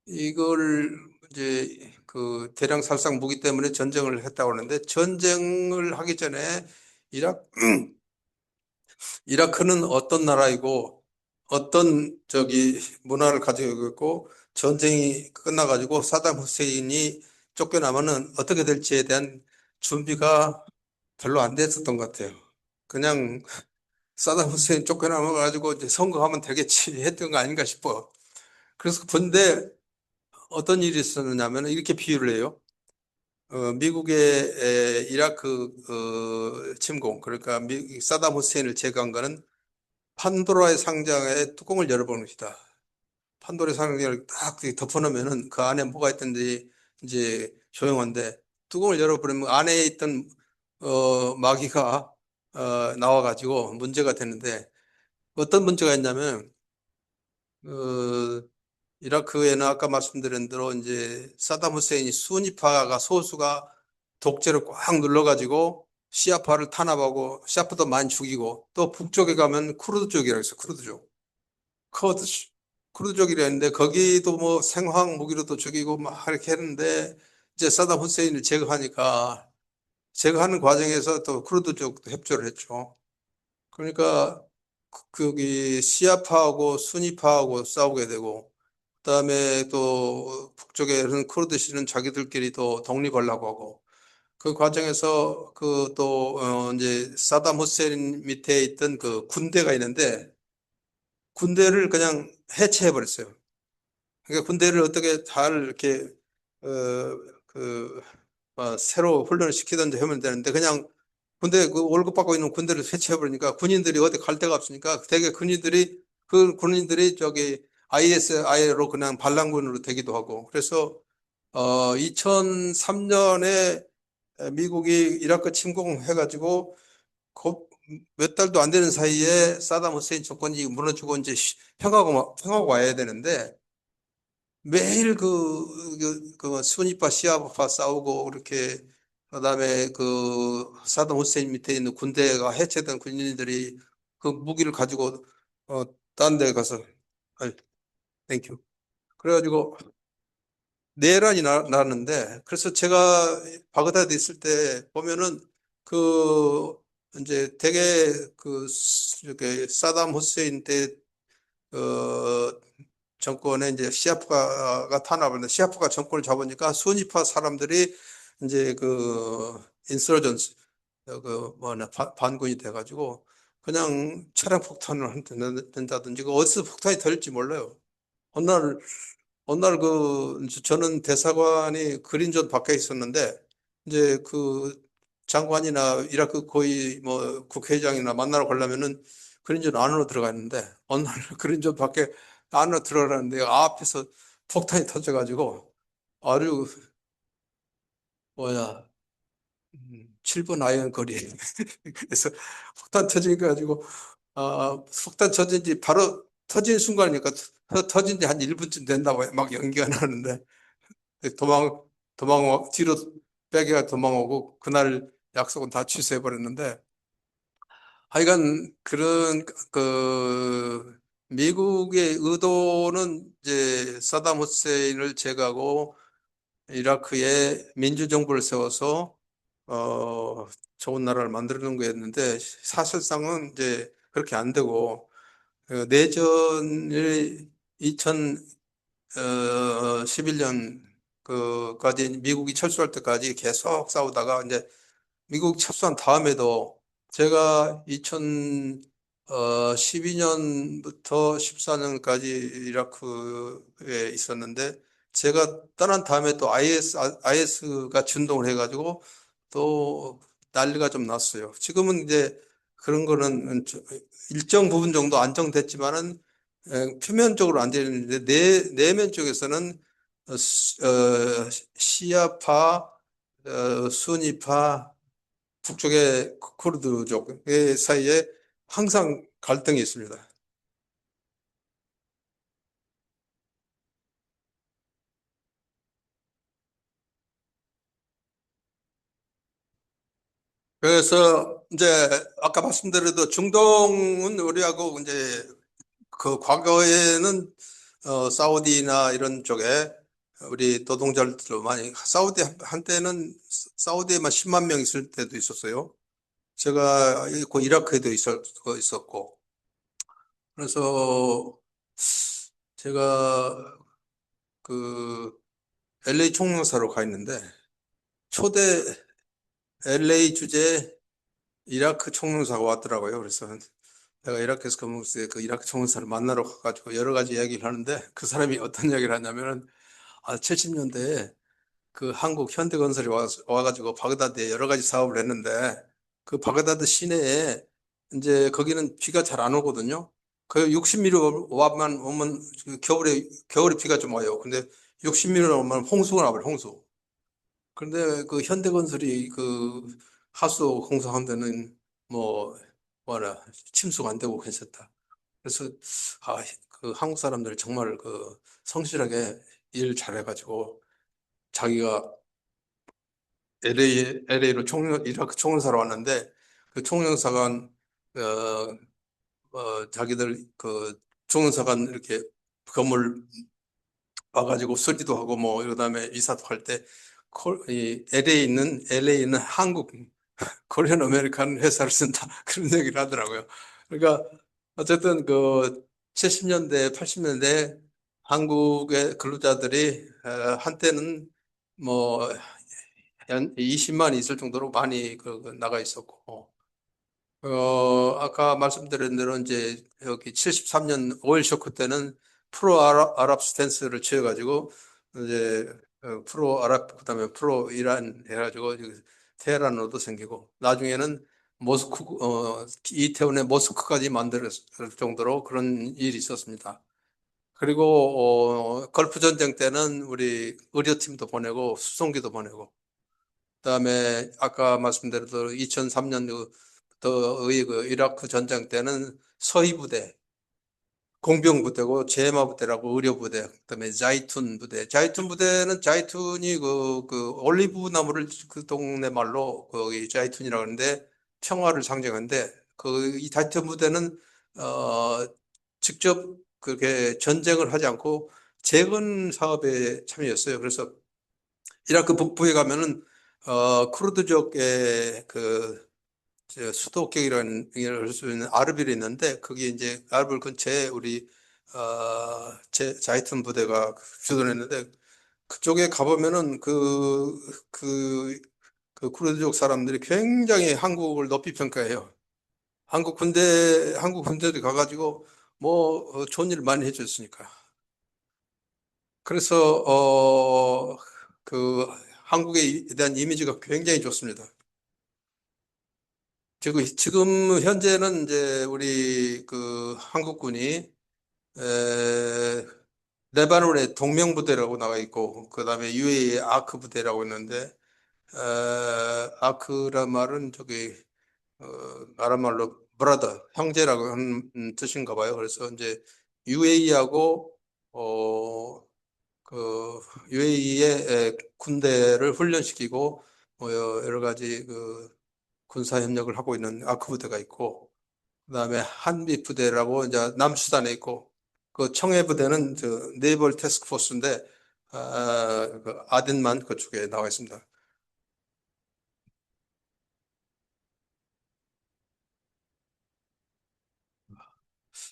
이걸 이제 그 대량 살상 무기 때문에 전쟁을 했다고 하는데 전쟁을 하기 전에 이라크 이라크는 어떤 나라이고 어떤 저기 문화를 가지고 있고 전쟁이 끝나가지고 사담 후세인이 쫓겨나면은 어떻게 될지에 대한 준비가 별로 안 됐었던 것 같아요. 그냥 사담 후세인 쫓겨나면 가지고 이제 선거하면 되겠지 했던 거 아닌가 싶어. 그래서 근데 어떤 일이 있었느냐면 이렇게 비유를 해요. 미국의 이라크 침공 그러니까 사담 후세인을 제거한 거는 판도라의 상자의 뚜껑을 열어보는 것이다. 판도라의 상자를 딱 덮어놓으면은 그 안에 뭐가 있든지 이제 조용한데 뚜껑을 열어버리면 안에 있던 마귀가 나와가지고 문제가 되는데 어떤 문제가 있냐면 어, 이라크에는 아까 말씀드린 대로 이제 사담 후세인이 수니파가 소수가 독재를 꽉 눌러가지고 시아파를 탄압하고 시아파도 많이 죽이고 또 북쪽에 가면 쿠르드 쪽이라고 있어 쿠르드족 커드 쿠르드족이라 했는데 거기도 뭐 생화학 무기로도 죽이고 막 이렇게 했는데 이제 사담 후세인을 제거하니까 제거하는 과정에서 또 쿠르드족도 협조를 했죠. 그러니까 거기 시아파하고 수니파하고 싸우게 되고 그다음에 또 북쪽에는 쿠르드시는 자기들끼리 또 독립하려고 하고 그 과정에서 그 또 이제 사담 후세인 밑에 있던 그 군대가 있는데 군대를 그냥 해체해 버렸어요. 그러니까 군대를 어떻게 잘 이렇게 새로 훈련을 시키든지 하면 되는데 그냥 군대 그 월급 받고 있는 군대를 해체해 버리니까 군인들이 어디 갈 데가 없으니까 되게 군인들이 그 군인들이 저기 ISI로 그냥 반란군으로 되기도 하고 그래서 2003년에 미국이 이라크 침공해가지고 몇 달도 안 되는 사이에 사담 후세인 정권이 무너지고 이제 평화가 와야 되는데 매일 그 순위파 시아파 싸우고 그렇게 그다음에 그 사담 후세인 밑에 있는 군대가 해체된 군인들이 그 무기를 가지고 딴 데 가서 아이 땡큐 그래가지고 내란이 났는데 그래서 제가 바그다드 있을 때 보면은 그 이제 되게 이렇게 사담 후세인 때 정권에 이제 시아프가 탄압하는데 시아프가 정권을 잡으니까 순위파 사람들이 이제 그 인서전스 그 뭐냐 반군이 돼가지고 그냥 차량 폭탄을 한다든지 그 어디서 폭탄이 터질지 몰라요. 어느 날 어느 날 저는 대사관이 그린존 밖에 있었는데 이제 그 장관이나 이라크 고위 뭐 국회의장이나 만나러 가려면은 그린존 안으로 들어가 있는데 어느 날 그린존 밖에 안으로 들어가는데 앞에서 폭탄이 터져가지고 아주 뭐야 7번 아이언 거리에 그래서 폭탄 터지니까 가지고 폭탄 터진 지 바로 터진 순간이니까 터진 지 한 1분쯤 된다고 막 연기가 나는데 도망, 뒤로 빼기가 도망오고, 그날 약속은 다 취소해버렸는데, 하여간 미국의 의도는 이제 사담 후세인을 제거하고, 이라크에 민주정부를 세워서, 좋은 나라를 만들는 거였는데, 사실상은 이제 그렇게 안 되고, 내전을 2011년 그까지 미국이 철수할 때까지 계속 싸우다가 이제 미국 철수한 다음에도 제가 2012년부터 14년까지 이라크에 있었는데 제가 떠난 다음에 또 IS가 진동을 해가지고 또 난리가 좀 났어요. 지금은 이제 그런 거는 일정 부분 정도 안정됐지만은 표면적으로 안 되는데 내면 쪽에서는 시아파, 수니파, 북쪽의 쿠르드족 사이에 항상 갈등이 있습니다. 그래서 이제 아까 말씀드려도 중동은 우리하고 이제 그 과거에는 사우디나 이런 쪽에 우리 노동자들도 많이 사우디 한때는 사우디에만 10만 명 있을 때도 있었어요. 제가 그 이라크에도 있었고 그래서 제가 그 LA 총영사로 가 있는데 초대 LA 주재 이라크 총영사가 왔더라고요. 그래서 내가 이라크에서 근무했을 때 그 이라크 총영사를 만나러 가가지고 여러 가지 이야기를 하는데 그 사람이 어떤 이야기를 하냐면은 70년대에 그 한국 현대건설이 와가지고 바그다드에 여러 가지 사업을 했는데 그 바그다드 시내에 이제 거기는 비가 잘 안 오거든요. 그 60mm 와만 오면 그 겨울에 비가 좀 와요. 근데 60mm 오면 홍수가 나버려, 홍수. 그런데 그 현대건설이 그 하수 공사한 데는 뭐 뭐라 침수가 안 되고 괜찮다. 그래서 그 한국 사람들 정말 그 성실하게 일 잘해가지고 자기가 LA로 이라크 총영사로 왔는데 그 총영사관 자기들 그 총영사관 이렇게 건물 와가지고 수리도 하고 뭐 그다음에 이사도 할 때 이 LA에 있는 한국 코리안 아메리칸 회사를 쓴다 그런 얘기를 하더라고요. 그러니까 어쨌든 그 70년대 80년대 한국의 근로자들이 한때는 뭐 한 20만 있을 정도로 많이 나가 있었고, 아까 말씀드린 대로 이제 여기 73년 오일 쇼크 때는 프로 아랍 스탠스를 취해가지고 이제 프로 아랍 그다음에 프로 이란 해가지고 테헤란으로도 생기고 나중에는 모스크 이태원의 모스크까지 만들 정도로 그런 일이 있었습니다. 그리고 걸프 전쟁 때는 우리 의료팀도 보내고 수송기도 보내고, 그다음에 아까 말씀드렸던 2003년부터의 그 이라크 전쟁 때는 서희 부대, 공병 부대고 제마 부대라고 의료 부대, 그다음에 자이툰 부대. 자이툰 부대는 자이툰이 그 올리브 나무를 그 동네 말로 거기 자이툰이라고 하는데 평화를 상징하는데 그 이 자이툰 부대는 어 직접 그렇게 전쟁을 하지 않고 재건 사업에 참여했어요. 그래서 이라크 북부에 가면은 쿠르드족의 그 수도격이라는 수 있는 아르빌이 있는데 거기 이제 아르빌 근처에 우리 자이툰 부대가 주둔했는데 그쪽에 가보면은 그 쿠르드족 사람들이 굉장히 한국을 높이 평가해요. 한국 군대들이 가가지고 뭐 좋은 일 많이 해줬으니까. 그래서 그 한국에 대한 이미지가 굉장히 좋습니다. 지금 현재는 이제 우리 그 한국군이 에, 레바논의 동명부대라고 나와 있고 그다음에 UAE 아크 부대라고 있는데 아크란 말은 저기 아랍말로 브라더 형제라고 하는 뜻인가 봐요. 그래서 이제 UAE하고 그 UAE의 군대를 훈련시키고 뭐 여러 가지 그 군사 협력을 하고 있는 아크 부대가 있고 그다음에 한미 부대라고 이제 남수단에 있고 그 청해 부대는 저 네이벌 태스크 포스인데 그 아덴만 그쪽에 나와 있습니다.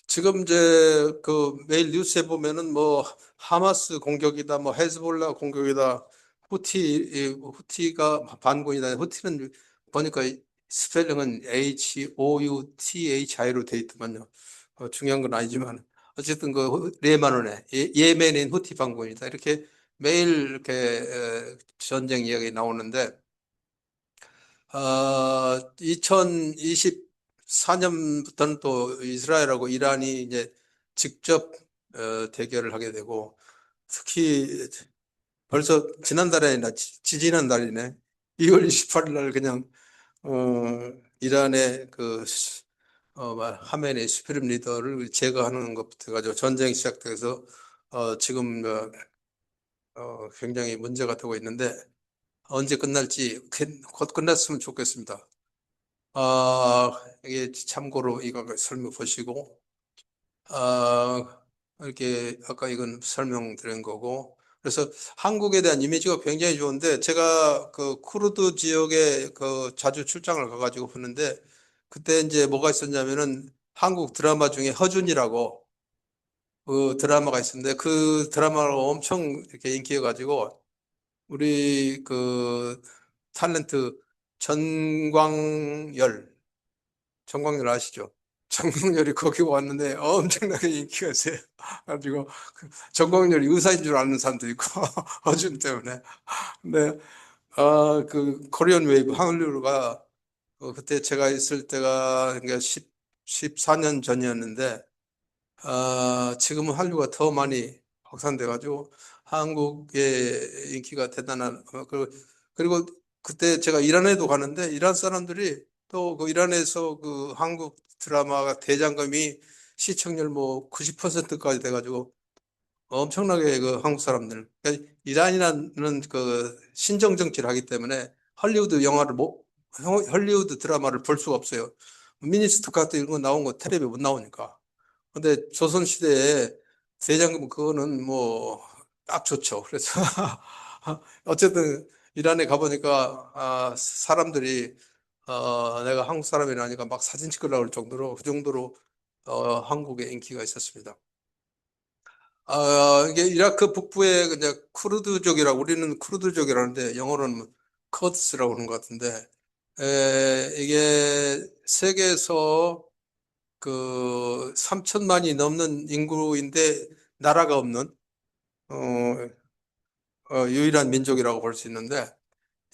지금 이제 그 매일 뉴스에 보면은 뭐 하마스 공격이다, 뭐 헤즈볼라 공격이다, 후티가 반군이다. 후티는 보니까 스펠링은 HOUTHI로 돼 있더만요. 중요한 건 아니지만 어쨌든 그 레바논의 예멘인 후티 반군이다. 이렇게 매일 이렇게 전쟁 이야기 나오는데 2024년부터는 또 이스라엘하고 이란이 이제 직접 대결을 하게 되고 특히 벌써 지난달에 지지난달이네 2월 28일 날 그냥 이란의 그 하메네이 수프림 리더를 제거하는 것부터 해가지고 전쟁이 시작돼서 지금 굉장히 문제가 되고 있는데 언제 끝날지 곧 끝났으면 좋겠습니다. 이게 참고로 이거 설명 보시고, 이렇게 아까 이건 설명드린 거고, 그래서 한국에 대한 이미지가 굉장히 좋은데, 제가 그 쿠르드 지역에 그 자주 출장을 가가지고 보는데, 그때 이제 뭐가 있었냐면은 한국 드라마 중에 허준이라고 그 드라마가 있었는데, 그 드라마가 엄청 이렇게 인기여가지고, 우리 그 탤런트 전광열 아시죠? 전광열이 거기 왔는데 엄청나게 인기가 세요. 가지고 전광열이 의사인 줄 아는 사람도 있고 허준 때문에. 근데 그 코리안 웨이브 한류가 그때 제가 있을 때가 그러니까 14년 전이었는데 지금은 한류가 더 많이 확산돼 가지고 한국의 인기가 대단한 그리고 그때 제가 이란에도 가는데 이란 사람들이 또 그 이란에서 그 한국 드라마가 대장금이 시청률 뭐 90%까지 돼 가지고 엄청나게 그 한국 사람들 그러니까 이란이라는 그 신정 정치를 하기 때문에 헐리우드 영화를 헐리우드 드라마를 볼 수가 없어요. 미니스트 같은 이런 거 나온 거 텔레비에 못 나오니까. 근데 조선시대에 대장금 그거는 뭐 딱 좋죠. 그래서 어쨌든 이란에 가보니까 사람들이 내가 한국 사람이라니까 막 사진 찍으려고 할 정도로 그 정도로 한국에 인기가 있었습니다. 이게 이라크 북부의 이제 쿠르드족이라고 우리는 쿠르드족이라는데 영어로는 커드스라고 하는 것 같은데 이게 세계에서 그 3천만이 넘는 인구인데 나라가 없는 어, 유일한 민족이라고 볼 수 있는데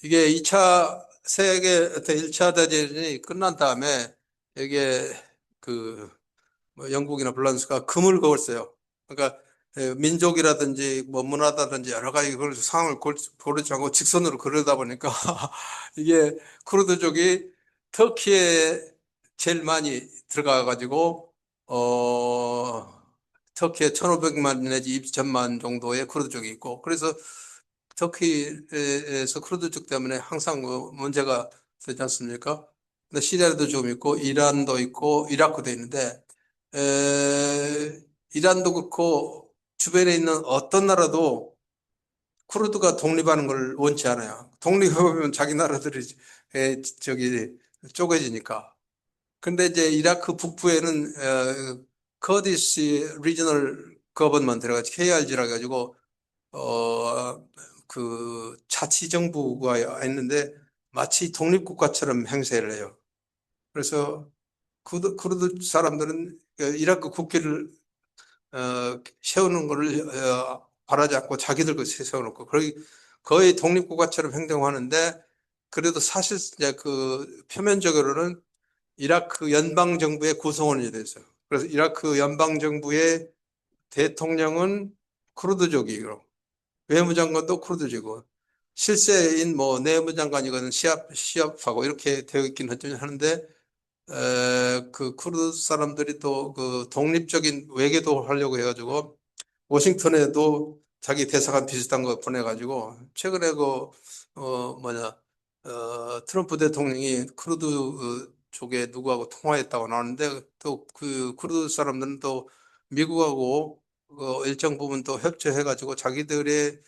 이게 2차 세계 1차 대전이 끝난 다음에 이게 그 뭐 영국이나 프랑스가 금을 그었어요. 그러니까 민족이라든지 뭐 문화다든지 여러 가지 그걸 상황을 고르지 않고 직선으로 그러다 보니까 이게 쿠르드족이 터키에 제일 많이 들어가 가지고 터키에 1,500만 내지 2천만 정도의 쿠르드족이 있고 그래서 터키에서 쿠르드족 때문에 항상 그 문제가 되지 않습니까? 근데 시리아도 좀 있고 이란도 있고 이라크도 있는데 이란도 그렇고 주변에 있는 어떤 나라도 쿠르드가 독립하는 걸 원치 않아요. 독립하면 자기 나라들이 저기 쪼개지니까. 근데 이제 이라크 북부에는 커디시 리저널 거버먼트라 가지고 KRG라 가지고 그 자치정부가 있는데 마치 독립국가처럼 행세를 해요. 그래서 쿠르드 사람들은 이라크 국기를 세우는 거를 바라지 않고 자기들 것을 세워놓고 거의 독립국가처럼 행동하는데 그래도 사실 이제 그 표면적으로는 이라크 연방정부의 구성원이 됐어요. 그래서 이라크 연방정부의 대통령은 쿠르드족이고 외무장관도 쿠르드족이고 실세인 뭐 내무장관이거든 시압하고 이렇게 되어 있긴 하는데 그 쿠르드 사람들이 또 그 독립적인 외교도 하려고 해가지고 워싱턴에도 자기 대사관 비슷한 거 보내가지고 최근에 트럼프 대통령이 쿠르드 쪽에 누구하고 통화했다고 나오는데 또 그 쿠르드 사람들은 또 미국하고 일정 부분 또 협조해가지고 자기들의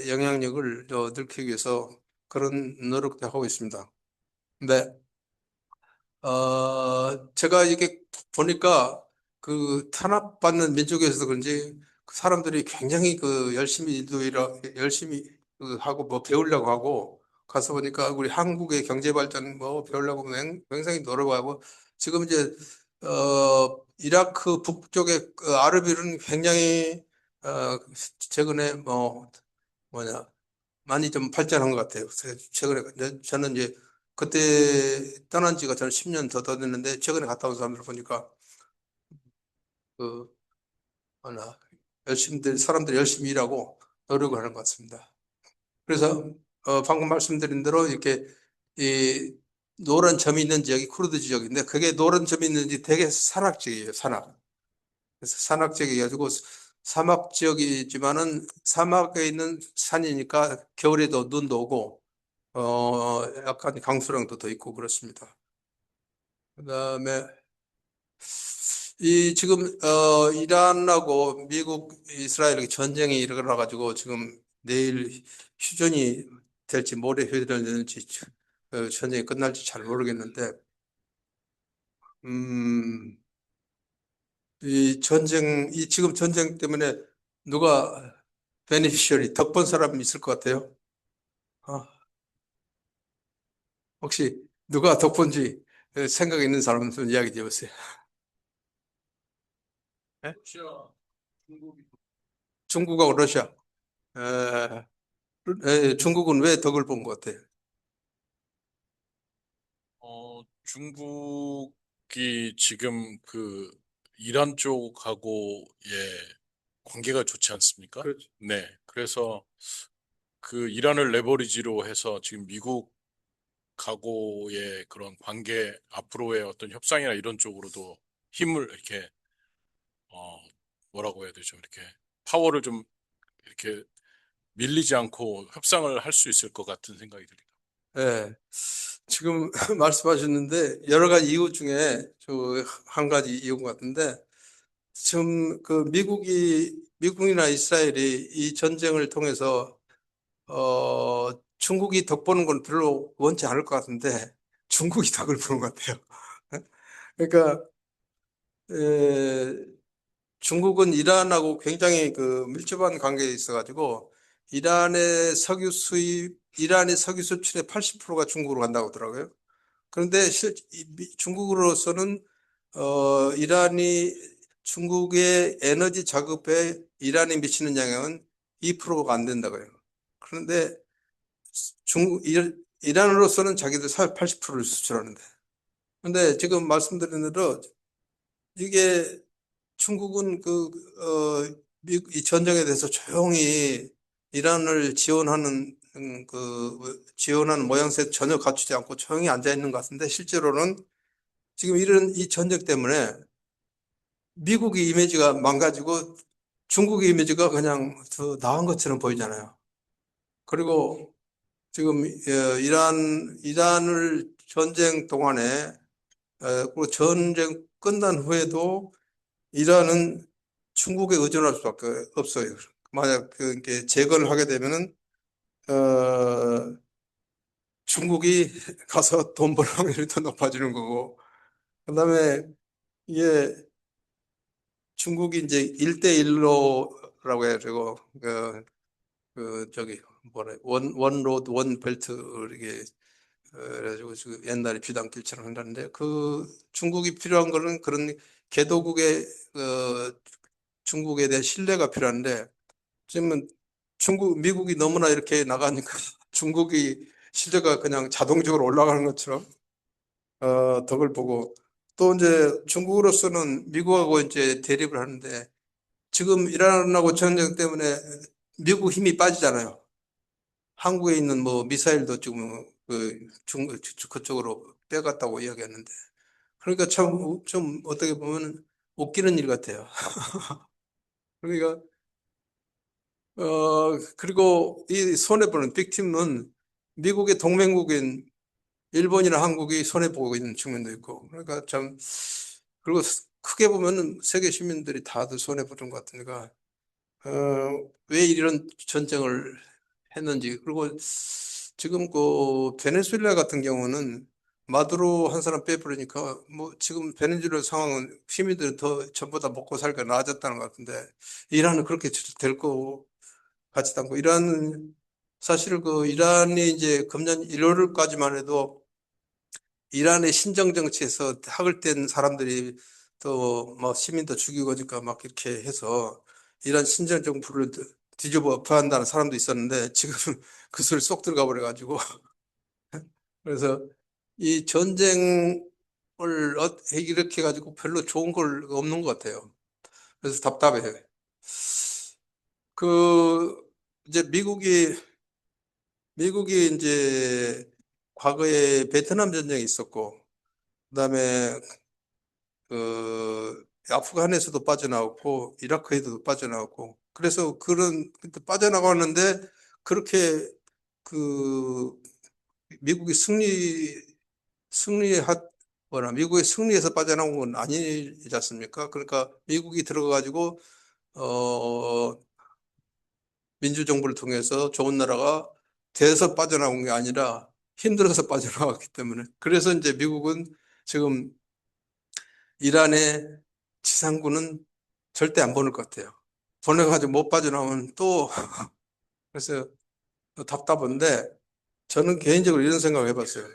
영향력을 넓히기 위해서 그런 노력도 하고 있습니다. 근데 제가 이게 보니까 그 탄압받는 민족에서 그런지 그 사람들이 굉장히 그 열심히 그 하고 뭐 배우려고 하고 가서 보니까 우리 한국의 경제 발전 뭐 배우려고 굉장히 노력하고 지금 이제 이라크 북쪽의 그 아르빌은 굉장히 최근에 뭐냐 많이 좀 발전한 것 같아요. 최근에 저는 이제 그때 떠난 지가 저는 10년 더 됐는데 최근에 갔다 온 사람들 보니까 그 뭐나 사람들이 열심히 일하고 노력을 하는 것 같습니다. 그래서 방금 말씀드린 대로 이렇게 이 노란 점이 있는 지역이 쿠르드 지역인데 그게 노란 점이 있는지 되게 산악 지역이에요. 산악. 그래서 산악 지역이 가지고 사막 지역이지만은 사막에 있는 산이니까 겨울에도 눈도 오고 약간 강수량도 더 있고 그렇습니다. 그다음에 이 지금 이란하고 미국, 이스라엘 전쟁이 일어나 가지고 지금 내일 휴전이 될지 모레 휴전이 될지 전쟁이 끝날지 잘 모르겠는데 음, 이 지금 전쟁 때문에 누가 베네피셔리 덕본 사람 있을 것 같아요? 아, 혹시 누가 덕본지 생각 있는 사람 좀 이야기 해보세요. 예? 중국하고 러시아. 에, 중국은 왜 덕을 본 것 같아요? 중국이 지금 그 이란 쪽하고의 관계가 좋지 않습니까? 그렇죠. 네. 그래서 그 이란을 레버리지로 해서 지금 미국하고의 그런 관계 앞으로의 어떤 협상이나 이런 쪽으로도 힘을 이렇게 어 뭐라고 해야 되죠? 이렇게 파워를 좀 이렇게 밀리지 않고 협상을 할 수 있을 것 같은 생각이 듭니다. 예. 지금 말씀하셨는데 여러 가지 이유 중에 한 가지 이유 같은데 지금 그 미국이나 이스라엘이 이 전쟁을 통해서 중국이 덕보는 건 별로 원치 않을 것 같은데 중국이 덕을 보는 것 같아요. 그러니까 에, 중국은 이란하고 굉장히 그 밀접한 관계에 있어가지고 이란의 석유 수출의 80%가 중국으로 간다고 하더라고요. 그런데 중국으로서는 이란이 중국의 에너지 자급에 이란이 미치는 영향은 2%가 안 된다고요. 그런데 이란으로서는 자기들 80%를 수출하는데. 근데 지금 말씀드린 대로 이게 중국은 이 전쟁에 대해서 조용히 이란을 지원하는 모양새 전혀 갖추지 않고 조용히 앉아 있는 것 같은데 실제로는 지금 이 전쟁 때문에 미국의 이미지가 망가지고 중국의 이미지가 그냥 더 나은 것처럼 보이잖아요. 그리고 지금 이란을 전쟁 동안에 그리고 전쟁 끝난 후에도 이란은 중국에 의존할 수밖에 없어요. 만약 이게 재건을 하게 되면은 중국이 가서 돈 벌 확률이 더 높아지는 거고, 그다음에 이게 중국이 이제 1대1로라고 해가지고 저기 뭐래 원 로드 원 벨트 이게 그래가지고 지금 옛날에 비단길처럼 한다는데 그 중국이 필요한 거는 그런 개도국의 중국에 대한 신뢰가 필요한데 지금은 미국이 너무나 이렇게 나가니까 중국이 신뢰가 그냥 자동적으로 올라가는 것처럼 덕을 보고 또 이제 중국으로서는 미국하고 이제 대립을 하는데 지금 이란하고 전쟁 때문에 미국 힘이 빠지잖아요. 한국에 있는 뭐 미사일도 지금 그쪽으로 빼갔다고 이야기했는데 그러니까 참 좀 어떻게 보면 웃기는 일 같아요. 그러니까 그리고 이 손해보는 빅팀은 미국의 동맹국인 일본이나 한국이 손해보고 있는 측면도 있고 그러니까 참 그리고 크게 보면은 세계 시민들이 다들 손해보는 것 같으니까 왜 이런 전쟁을 했는지 그리고 지금 그 베네수엘라 같은 경우는 마두로 한 사람 빼버리니까 뭐 지금 베네수엘라 상황은 시민들은 더 전부 다 먹고 살기가 나아졌다는 것 같은데 이란은 그렇게 될 거 같지도 않고 이란 사실 그 이란이 이제 금년 1월까지만 해도 이란의 신정 정치에서 학을 뗀 사람들이 또 뭐 시민도 죽이고 그러니까 막 이렇게 해서 이란 신정 정부를 뒤집어 엎어한다는 사람도 있었는데 지금 그 소리 쏙 들어가 버려가지고 그래서 이 전쟁을 이렇게 가지고 별로 좋은 걸 없는 것 같아요. 그래서 답답해요. 그 이제 미국이 이제 과거에 베트남 전쟁이 있었고 그다음에 아프간에서도 빠져나왔고 이라크에도 빠져나왔고 그래서 그런 빠져나갔는데 그렇게 그 미국이 승리한 뭐라 미국의 승리에서 빠져나온 건 아니지 않습니까? 그러니까 미국이 들어가가지고 어 민주정부를 통해서 좋은 나라가 돼서 빠져나온 게 아니라 힘들어서 빠져나왔기 때문에 그래서 이제 미국은 지금 이란의 지상군은 절대 안 보낼 것 같아요. 보내가지고 못 빠져나오면 또 그래서 답답한데 저는 개인적으로 이런 생각을 해봤어요.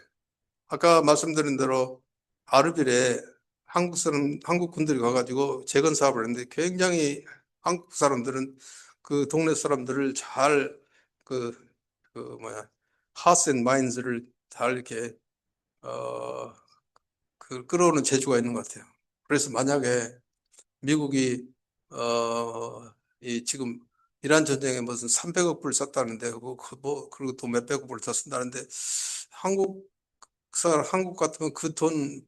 아까 말씀드린 대로 아르빌에 한국 군들이 가가지고 재건 사업을 했는데 굉장히 한국 사람들은 그 동네 사람들을 잘 그, 하스 앤 마인드를 잘 이렇게 어, 끌어오는 재주가 있는 것 같아요. 그래서 만약에 미국이 지금 이란 전쟁에 무슨 300억 불 썼다는데 그리고 또 몇백억 불 더 쓴다는데 한국 같으면 그 돈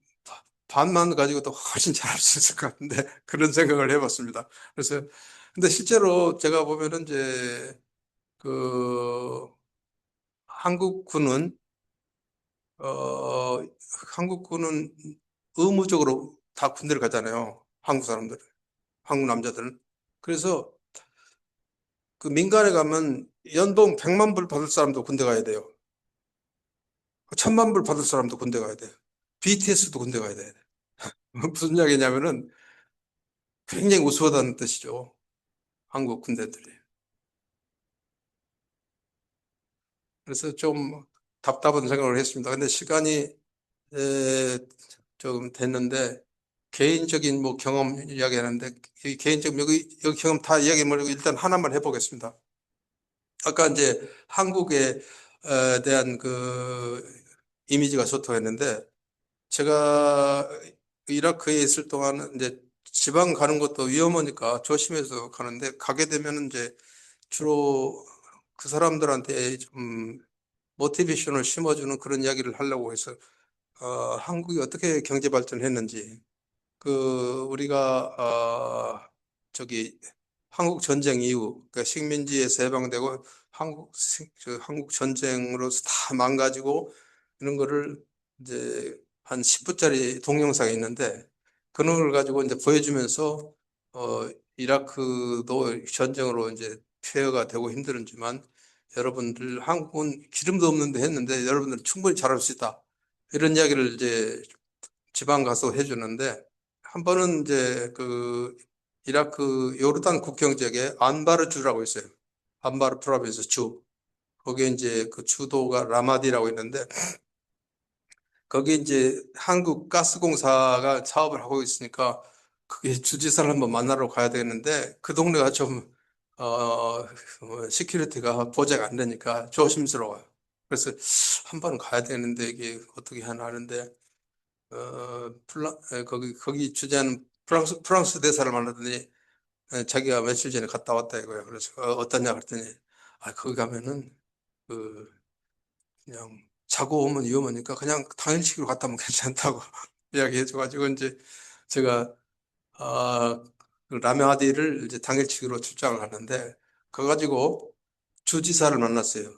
반만 가지고도 훨씬 잘할 수 있을 것 같은데 그런 생각을 해봤습니다. 그래서 근데 실제로 제가 보면은 이제 그 한국군은 어 한국군은 의무적으로 다 군대를 가잖아요. 한국 남자들은. 그래서 그 민간에 가면 연봉 100만 불 받을 사람도 군대 가야 돼요. 1000만 불 받을 사람도 군대 가야 돼요. BTS도 군대 가야 돼요. 무슨 이야기냐면은 굉장히 우수하다는 뜻이죠. 한국 군대들이. 그래서 좀 답답한 생각을 했습니다. 근데 시간이 조금 됐는데 개인적인 뭐 경험 이야기하는데 이 개인적 여기 경험 다 이야기 말고 일단 하나만 해보겠습니다. 아까 이제 한국에 대한 그 이미지가 좋다고 했는데 제가 이라크에 있을 동안은 이제 지방 가는 것도 위험하니까 조심해서 가는데 가게 되면 이제 주로 그 사람들한테 좀 모티베이션을 심어주는 그런 이야기를 하려고 해서 한국이 어떻게 경제 발전했는지 우리가 저기 한국 전쟁 이후 그러니까 식민지에서 해방되고 한국 전쟁으로서 다 망가지고 이런 거를 이제 한 10분짜리 동영상이 있는데 그런 걸 가지고 이제 보여주면서 이라크도 전쟁으로 이제 폐허가 되고 힘들었지만 여러분들 한국은 기름도 없는데 했는데 여러분들 충분히 잘할 수 있다. 이런 이야기를 이제 지방 가서 해주는데 한 번은 이제 이라크 요르단 국경 지역에 안바르 주라고 있어요. 안바르 프로빈스 주. 거기에 이제 그 주도가 라마디라고 있는데 거기 이제 한국 가스공사가 사업을 하고 있으니까 그게 주지사를 한번 만나러 가야 되는데 그 동네가 좀 시큐리티가 보장 안 되니까 조심스러워요. 그래서 한 번 가야 되는데 이게 어떻게 하나 하는데 거기 주재하는 프랑스 대사를 만났더니 자기가 며칠 전에 갔다 왔다 이거야. 그래서 어떠냐 그랬더니 거기 가면은 그 그냥 자고 오면 위험하니까 그냥 당일치기로 갔다 오면 괜찮다고 이야기해줘가지고 이제 제가 그 라메아디를 이제 당일치기로 출장을 하는데 가가지고 주지사를 만났어요.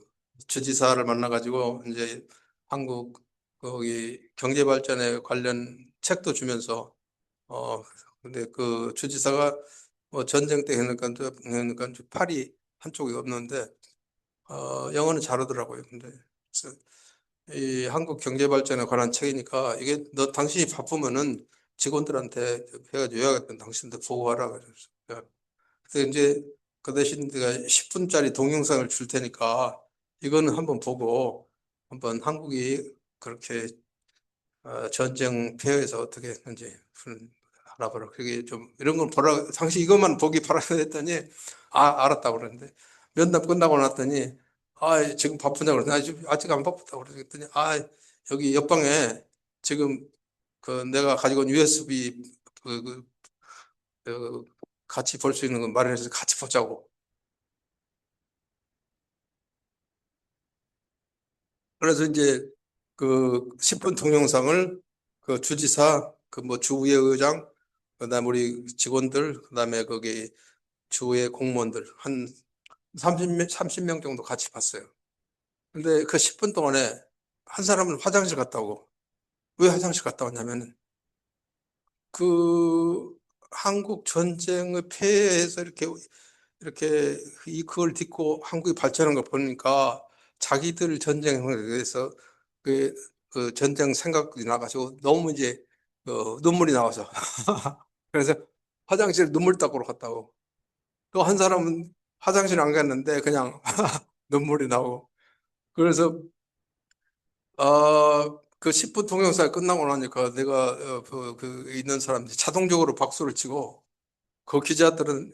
주지사를 만나가지고 이제 한국 거기 경제 발전에 관련 책도 주면서 근데 그 주지사가 뭐 전쟁 때 그러니까 좀 팔이 한쪽이 없는데 영어는 잘하더라고요. 근데 그래서 이 한국 경제 발전에 관한 책이니까 이게 너 당신이 바쁘면은 직원들한테 해가지고 여하튼 당신들 보고하라 그래서 그래서 이제 그 대신 내가 10분짜리 동영상을 줄 테니까 이거는 한번 보고 한번 한국이 그렇게 전쟁 폐허에서 어떻게 했는지 알아보라. 그게 좀 이런 걸 보라. 당시 이것만 보기 바라고 했더니 알았다고 그러는데 면담 끝나고 났더니 지금 바쁘냐고 그러더니 아직 안 바쁘다고 그랬더니 여기 옆방에 지금 내가 가지고 온 USB 그 같이 볼 수 있는 거 마련해서 같이 보자고. 그래서 이제 그 10분 동영상을 그 주지사, 그 뭐 주의 의장, 그다음에 우리 직원들, 그다음에 거기 주의 공무원들 한 30명 정도 같이 봤어요. 근데 그 10분 동안에 한 사람은 화장실 갔다 오고 왜 화장실 갔다 왔냐면 그 한국 전쟁의 폐해에서 이렇게 그걸 딛고 한국이 발전한 걸 보니까 자기들 전쟁에 대해서 그 전쟁 생각이 나가지고 너무 이제 눈물이 나와서 그래서 화장실 눈물 닦으러 갔다고 또 한 사람은 화장실 안 갔는데 그냥 눈물이 나오고 그래서 그 10분 동영상 끝나고 나니까 내가 있는 사람들이 자동적으로 박수를 치고 그 기자들은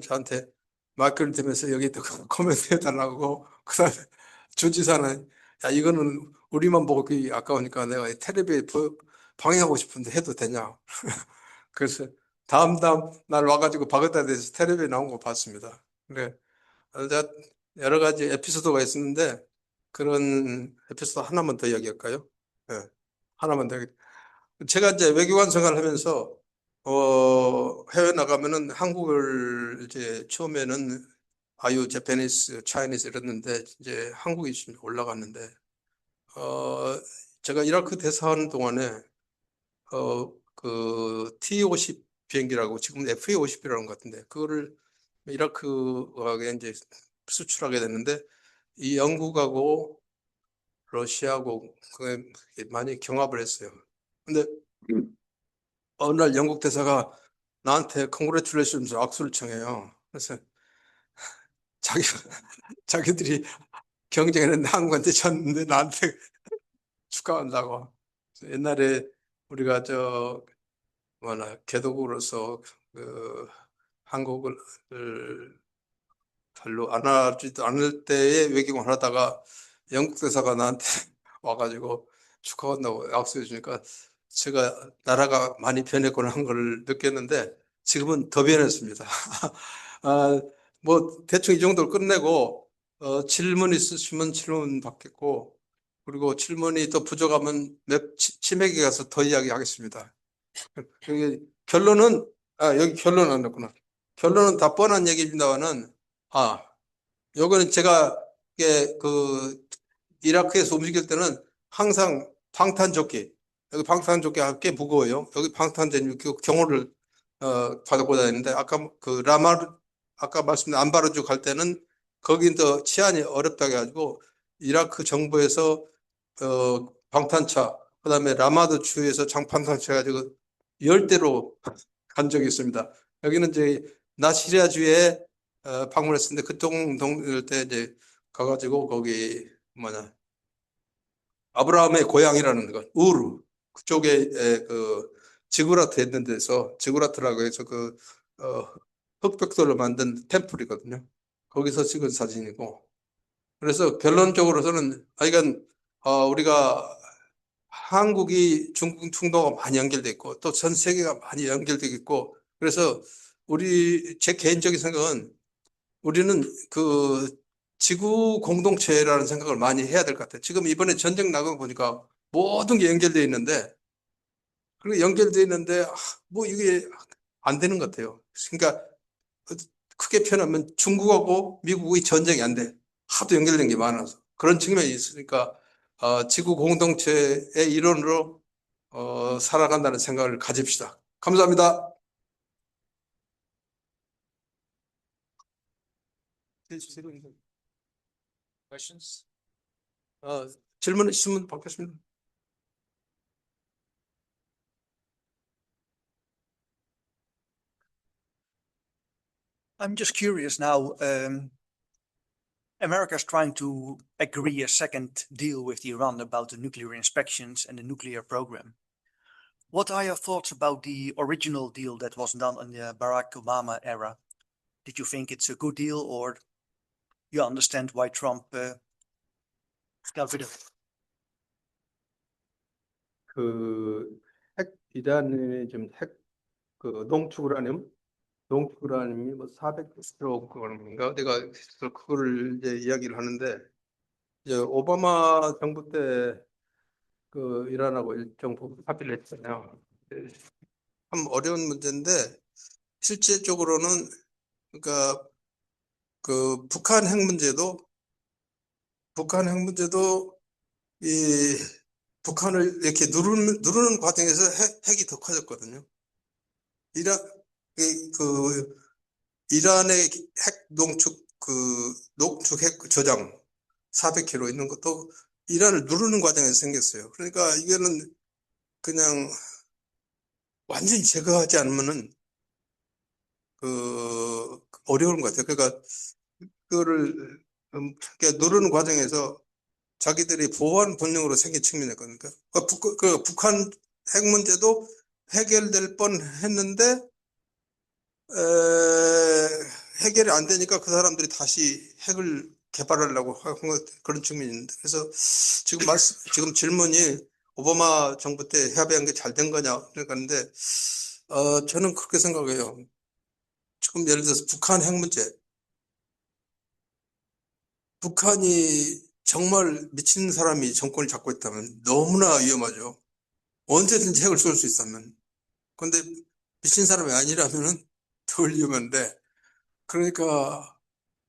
저한테 마이크를 대면서 여기 또 코멘트 해달라고 그다음에 주지사는 야 이거는 우리만 보기 아까우니까 내가 텔레비에 방영하고 싶은데 해도 되냐 그래서 다음 날 와가지고 바그다드에서 텔레비에 나온 거 봤습니다. 그래 제가 여러 가지 에피소드가 있었는데 그런 에피소드 하나만 더 이야기할까요? 네, 하나만 더. 제가 이제 외교관 생활을 하면서 해외 나가면은 한국을 이제 처음에는 아유 제페니스, 차이니스 이랬는데 이제 한국이 지금 올라갔는데 제가 이라크 대사하는 동안에 그 T-50 비행기라고 지금 FA-50이라는 것 같은데 그거를 이라크에 이제 수출하게 됐는데 이 영국하고 러시아하고 많이 경합을 했어요. 근데 어느 날 영국 대사가 나한테 컨그레츄레이션스 악수를 청해요. 그래서 자기 자기들이 경쟁했는데 한국한테 졌는데 나한테 축하한다고. 그래서 옛날에 우리가 개도국으로서 그 한국을 별로 안 하지도 않을 때에 외교를 하다가 영국 대사가 나한테 와가지고 축하한다고 악수해 주니까 제가 나라가 많이 변했구나 한 걸 느꼈는데 지금은 더 변했습니다. 뭐 대충 이 정도로 끝내고 질문 있으시면 질문 받겠고 그리고 질문이 또 부족하면 치맥에 가서 더 이야기하겠습니다. 여기 결론은 여기 결론 안 났구나. 결론은 다 뻔한 얘기입니다만은 요거는 제가 이게 이라크에서 움직일 때는 항상 방탄조끼 여기 방탄조끼가 꽤 무거워요. 여기 방탄조끼 경호를 받고 다니는데 아까 말씀드린 안바르주 갈 때는 거긴 더 치안이 어렵다 해가지고 이라크 정부에서 방탄차 그다음에 라마드 주에서 장판탄차 해가지고 10대로 간 적이 있습니다. 여기는 이제 나시리아 주에 방문했었는데 그동일 때 이제 가가지고 거기 아브라함의 고향이라는 것 우르 그쪽에 지구라트 있는 데서 지구라트라고 해서 흑벽돌로 만든 템플이거든요. 거기서 찍은 사진이고 그래서 결론적으로서는 이건 우리가 한국이 중국 충도가 많이 연결돼 있고 또 전 세계가 많이 연결돼 있고 그래서 제 개인적인 생각은 우리는 지구 공동체라는 생각을 많이 해야 될 것 같아요. 지금 이번에 전쟁 나가 보니까 모든 게 연결돼 있는데 그리고 연결돼 있는데 뭐 이게 안 되는 것 같아요. 그러니까 크게 표현하면 중국하고 미국의 전쟁이 안 돼. 하도 연결된 게 많아서 그런 측면이 있으니까 지구 공동체의 일원으로 살아간다는 생각을 가집시다. 감사합니다. Questions? 질문 있으면 받겠습니다. I'm just curious now. America's trying to agree a second deal with Iran about the nuclear inspections and the nuclear program. What are your thoughts about the original deal that was done in the Barack Obama era? Did you think it's a good deal, or you understand why Trump got rid of it? 이란의 농축우라늄이 뭐 400kg 그런가 내가 그거를 이제 이야기를 하는데 이제 오바마 정부 때 이란하고 일정 부분 합의를 했잖아요. 참 어려운 문제인데 실제적으로는 그러니까 북한 핵 문제도 이 북한을 이렇게 누르는 과정에서 핵이 더 커졌거든요. 이란의 핵 농축 핵 저장 400kg 있는 것도 이란을 누르는 과정에서 생겼어요. 그러니까 이거는 그냥 완전히 제거하지 않으면은 어려운 것 같아요. 그러니까 그거를 이렇게 누르는 과정에서 자기들이 보완 본능으로 생긴 측면이거든요. 북한 핵 문제도 해결될 뻔했는데 해결이 안 되니까 그 사람들이 다시 핵을 개발하려고 한 그런 측면이 있는데 그래서 지금 질문이 오바마 정부 때 협의한 게 잘 된 거냐 그러는데 저는 그렇게 생각해요. 지금 예를 들어서 북한 핵 문제 북한이 정말 미친 사람이 정권을 잡고 있다면 너무나 위험하죠. 언제든지 핵을 쏠 수 있다면. 그런데 미친 사람이 아니라면은 덜 위험한데 그러니까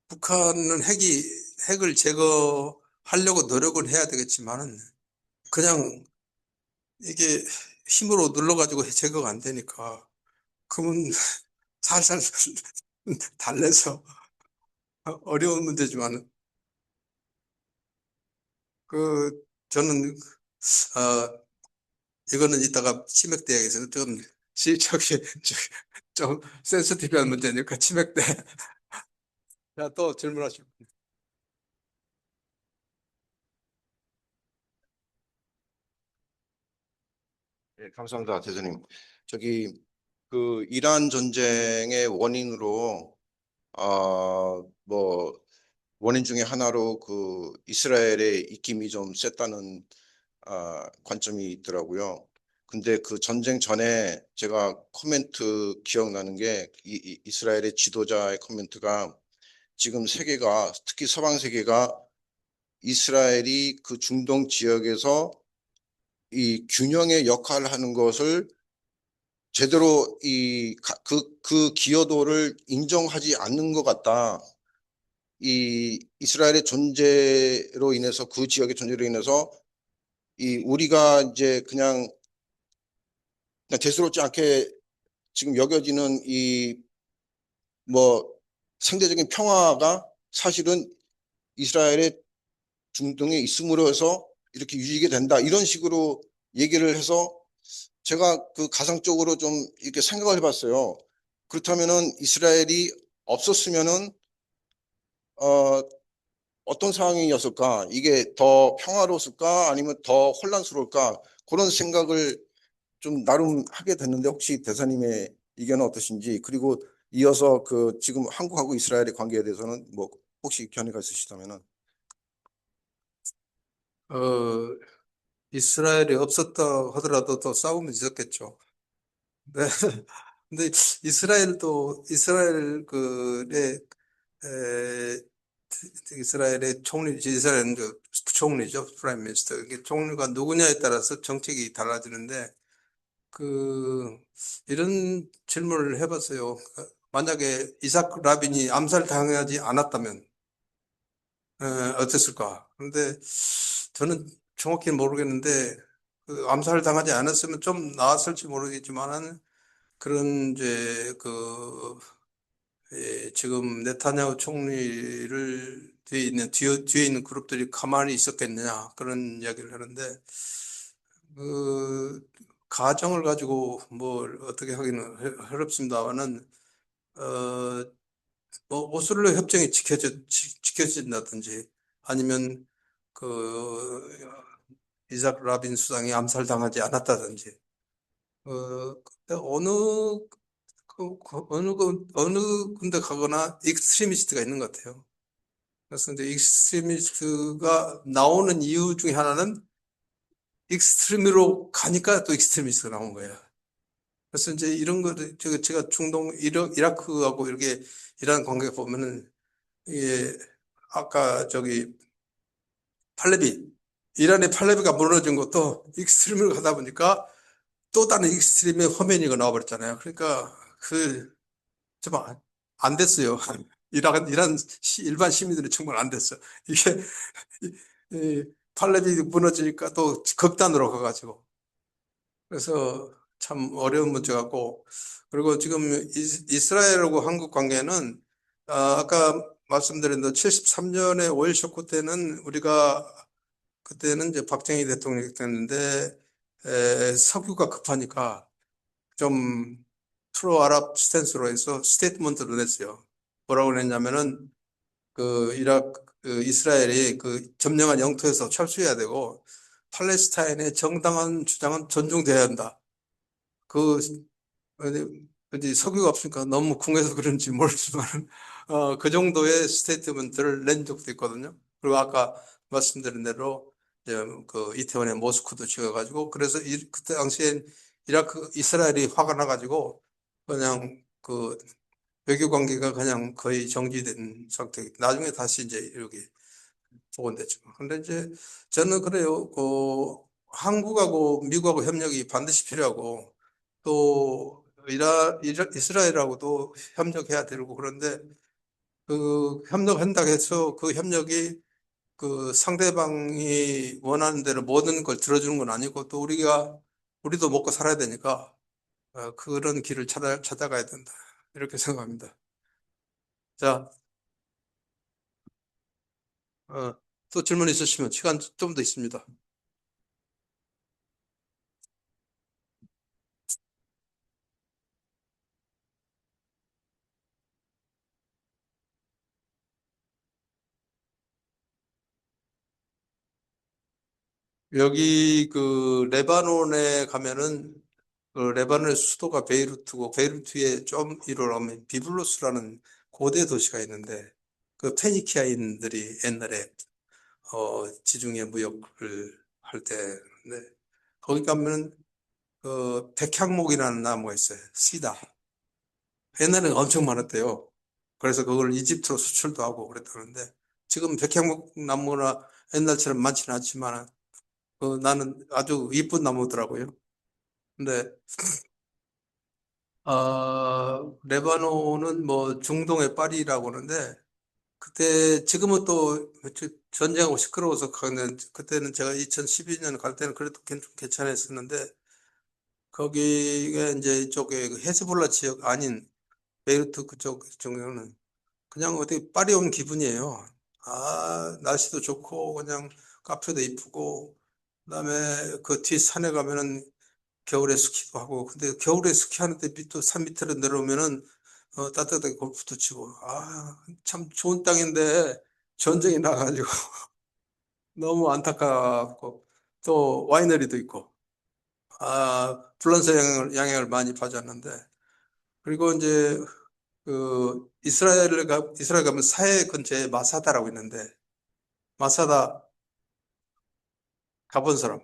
북한은 핵을 제거하려고 노력은 해야 되겠지만은 그냥 이게 힘으로 눌러가지고 제거가 안 되니까 그러면 살살 달래서 어려운 문제지만 저는 이거는 이따가 치맥 대학에서 좀 센시티브한 문제니까 치맥 대. 자, 또 질문하시고. 예, 감사합니다, 대표님. 이란 전쟁의 원인으로 뭐 원인 중에 하나로 이스라엘의 입김이 좀 셌다는 관점이 있더라고요. 근데 그 전쟁 전에 제가 코멘트 기억나는 게 이스라엘의 지도자의 코멘트가 지금 세계가 특히 서방 세계가 이스라엘이 그 중동 지역에서 이 균형의 역할을 하는 것을 제대로 그 기여도를 인정하지 않는 것 같다. 이 이스라엘의 존재로 인해서 그 지역의 존재로 인해서 이 우리가 이제 그냥 대수롭지 않게 지금 여겨지는 이 뭐 상대적인 평화가 사실은 이스라엘의 중동에 있음으로 해서 이렇게 유지게 된다. 이런 식으로 얘기를 해서 제가 그 가상적으로 좀 이렇게 생각을 해봤어요. 그렇다면은 이스라엘이 없었으면은 어떤 상황이었을까? 이게 더 평화로웠을까? 아니면 더 혼란스러울까? 그런 생각을 좀 나름 하게 됐는데 혹시 대사님의 의견은 어떠신지, 그리고 이어서 그 지금 한국하고 이스라엘의 관계에 대해서는 뭐 혹시 견해가 있으시다면은. 어, 이스라엘이 없었다 하더라도 또 싸움은 있었겠죠. 네. 근데 이스라엘 그의 이스라엘의 총리, 이스라엘은 그 부총리죠, 프라임 미니스터. 이게 총리가 누구냐에 따라서 정책이 달라지는데, 이런 질문을 해봤어요. 만약에 이삭 라빈이 암살당하지 않았다면, 어땠을까? 근데 저는 정확히 모르겠는데, 암살당하지 않았으면 좀 나았을지 모르겠지만은, 그런 이제 지금 네타냐후 총리를 뒤에 있는 그룹들이 가만히 있었겠느냐 그런 이야기를 하는데 그 가정을 가지고 뭘 어떻게 하기는 어렵습니다만은 뭐 오슬로 협정이 지켜진다든지 아니면 그 이삭 라빈 수상이 암살당하지 않았다든지 근데 어느 군데 가거나 익스트리미스트가 있는 것 같아요. 그래서 이제 익스트리미스트가 나오는 이유 중에 하나는 익스트림으로 가니까 또 익스트리미스트가 나온 거예요. 그래서 이제 이런 거를 제가 중동 이라크하고 이렇게 이란 관계 보면은 이게 아까 이란의 팔레비가 무너진 것도 익스트림으로 가다 보니까 또 다른 익스트림의 화면이 나와버렸잖아요. 그러니까 좀 안 됐어요. 이란 일반 시민들은 정말 안 됐어. 이게 팔레비 무너지니까 또 극단으로 가가지고 그래서 참 어려운 문제 같고 그리고 지금 이스라엘하고 한국 관계는 아까 말씀드린 대로 73년에 오일 쇼크 때는 우리가 그때는 이제 박정희 대통령이 됐는데 석유가 급하니까 좀 프로 아랍 스탠스로 해서 스테이트먼트를 냈어요. 뭐라고 그랬냐면은 이스라엘이 점령한 영토에서 철수해야 되고 팔레스타인의 정당한 주장은 존중돼야 한다. 이제 석유가 없으니까 너무 궁해서 그런지 모르지만 그 정도의 스테이트먼트를 낸 적도 있거든요. 그리고 아까 말씀드린 대로 이제 이태원에 모스크도 지어가지고 그래서 그때 당시에 이스라엘이 화가 나가지고 그냥 외교 관계가 그냥 거의 정지된 상태. 나중에 다시 이제 여기 복원됐죠. 근데 이제 저는 그래요. 한국하고 미국하고 협력이 반드시 필요하고 또 이스라엘하고도 협력해야 되고 그런데 협력한다 해서 그 협력이 상대방이 원하는 대로 모든 걸 들어주는 건 아니고 또 우리도 먹고 살아야 되니까 그런 길을 찾아가야 된다. 이렇게 생각합니다. 자, 또 질문 있으시면 시간 좀 더 있습니다. 여기 레바논에 가면은 레바논의 수도가 베이루트고 베이루트에 좀 이르러면 비블로스라는 고대 도시가 있는데 페니키아인들이 옛날에 지중해 무역을 할 때 거기 가면은 그 백향목이라는 나무가 있어요. 시다. 옛날에는 엄청 많았대요. 그래서 그걸 이집트로 수출도 하고 그랬다는데 지금 백향목 나무나 옛날처럼 많지는 않지만 나는 아주 이쁜 나무더라고요. 근데 레바논은 뭐 중동의 파리라고 하는데 그때 지금은 또 전쟁하고 시끄러워서 가는 그때는 제가 2012년 갈 때는 그래도 좀 괜찮았었는데 거기가 이제 이쪽에 그 헤즈볼라 지역 아닌 베이루트 그쪽 정도는 그냥 어디 파리 온 기분이에요. 날씨도 좋고 그냥 카페도 이쁘고 그다음에 그 뒤 산에 가면은 겨울에 스키도 하고 근데 겨울에 스키하는데 밑도 산 밑으로 내려오면은 따뜻하게 골프도 치고 참 좋은 땅인데 전쟁이 나가지고 너무 안타깝고 또 와이너리도 있고 불란서 영향을 많이 받았는데 그리고 이제 그 이스라엘 가면 사해 근처에 마사다라고 있는데 마사다 가본 사람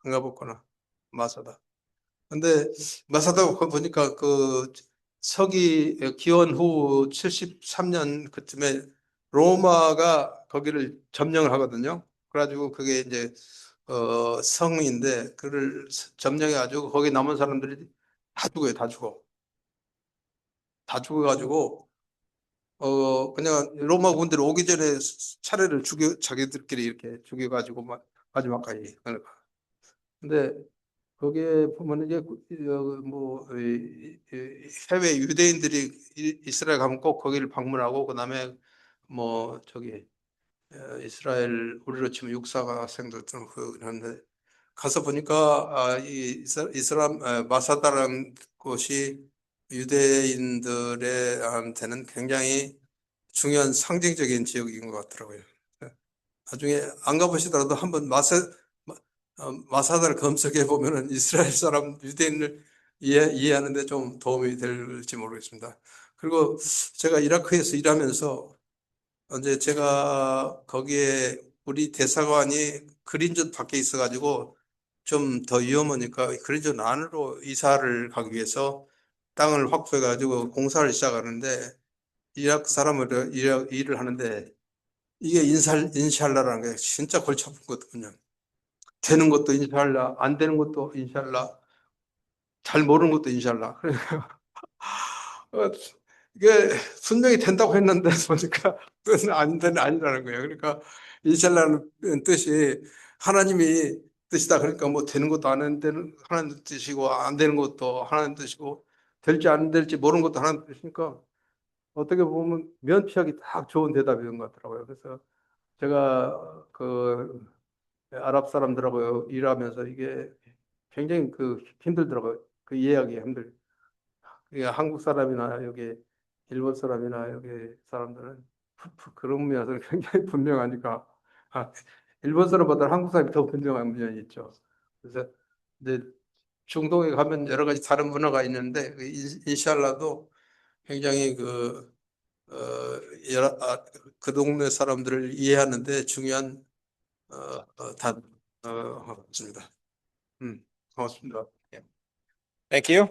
안 가봤구나 마사다. 근데 마사다 보니까 그 서기 기원 후 73년 그쯤에 로마가 거기를 점령을 하거든요. 그래가지고 그게 이제 성인데 그를 점령해가지고 거기 남은 사람들이 다 죽어요, 다 죽어. 다 죽어가지고 그냥 로마 군대로 오기 전에 차례를 자기들끼리 이렇게 죽여가지고 마지막까지. 근데 거기에 보면 이제 해외 유대인들이 이스라엘 가면 꼭 거기를 방문하고 그다음에 뭐 저기 이스라엘 우리로 치면 육사학생들 그런데 가서 보니까 이 이슬람 마사다라는 곳이 유대인들한테는 굉장히 중요한 상징적인 지역인 것 같더라고요. 나중에 안 가보시더라도 한번 마사다를 검색해 보면은 이스라엘 사람 유대인을 이해하는데 좀 도움이 될지 모르겠습니다. 그리고 제가 이라크에서 일하면서 이제 제가 거기에 우리 대사관이 그린존 밖에 있어가지고 좀 더 위험하니까 그린존 안으로 이사를 가기 위해서 땅을 확보해가지고 공사를 시작하는데 이라크 사람으로 일을 하는데 이게 인샬라라는 게 진짜 골치 아픈 거거든요. 되는 것도 인샬라, 안 되는 것도 인샬라, 잘 모르는 것도 인샬라. 그러니까 이게 분명히 된다고 했는데 보니까 그건 아니라는 거예요. 그러니까 인샬라는 뜻이 하나님이 뜻이다. 그러니까 뭐 되는 것도 안 되는 하나님 뜻이고 안 되는 것도 하나님 뜻이고 될지 안 될지 모르는 것도 하나님 뜻이니까 어떻게 보면 면피하기 딱 좋은 대답인 것 같더라고요. 그래서 제가 그 아랍 사람들하고 일하면서 이게 굉장히 힘들더라고요. 그 이해하기 힘들. 그러니까 한국 사람이나 여기 일본 사람이나 여기 사람들은 그런 면에서 굉장히 분명하니까 일본 사람보다 한국 사람이 더 분명한 면이 있죠. 그래서 근데 중동에 가면 여러 가지 다른 문화가 있는데 인샬라도 굉장히 어, 그 동네 사람들을 이해하는데 중요한 단, 고맙습니다. 고맙습니다. Thank you.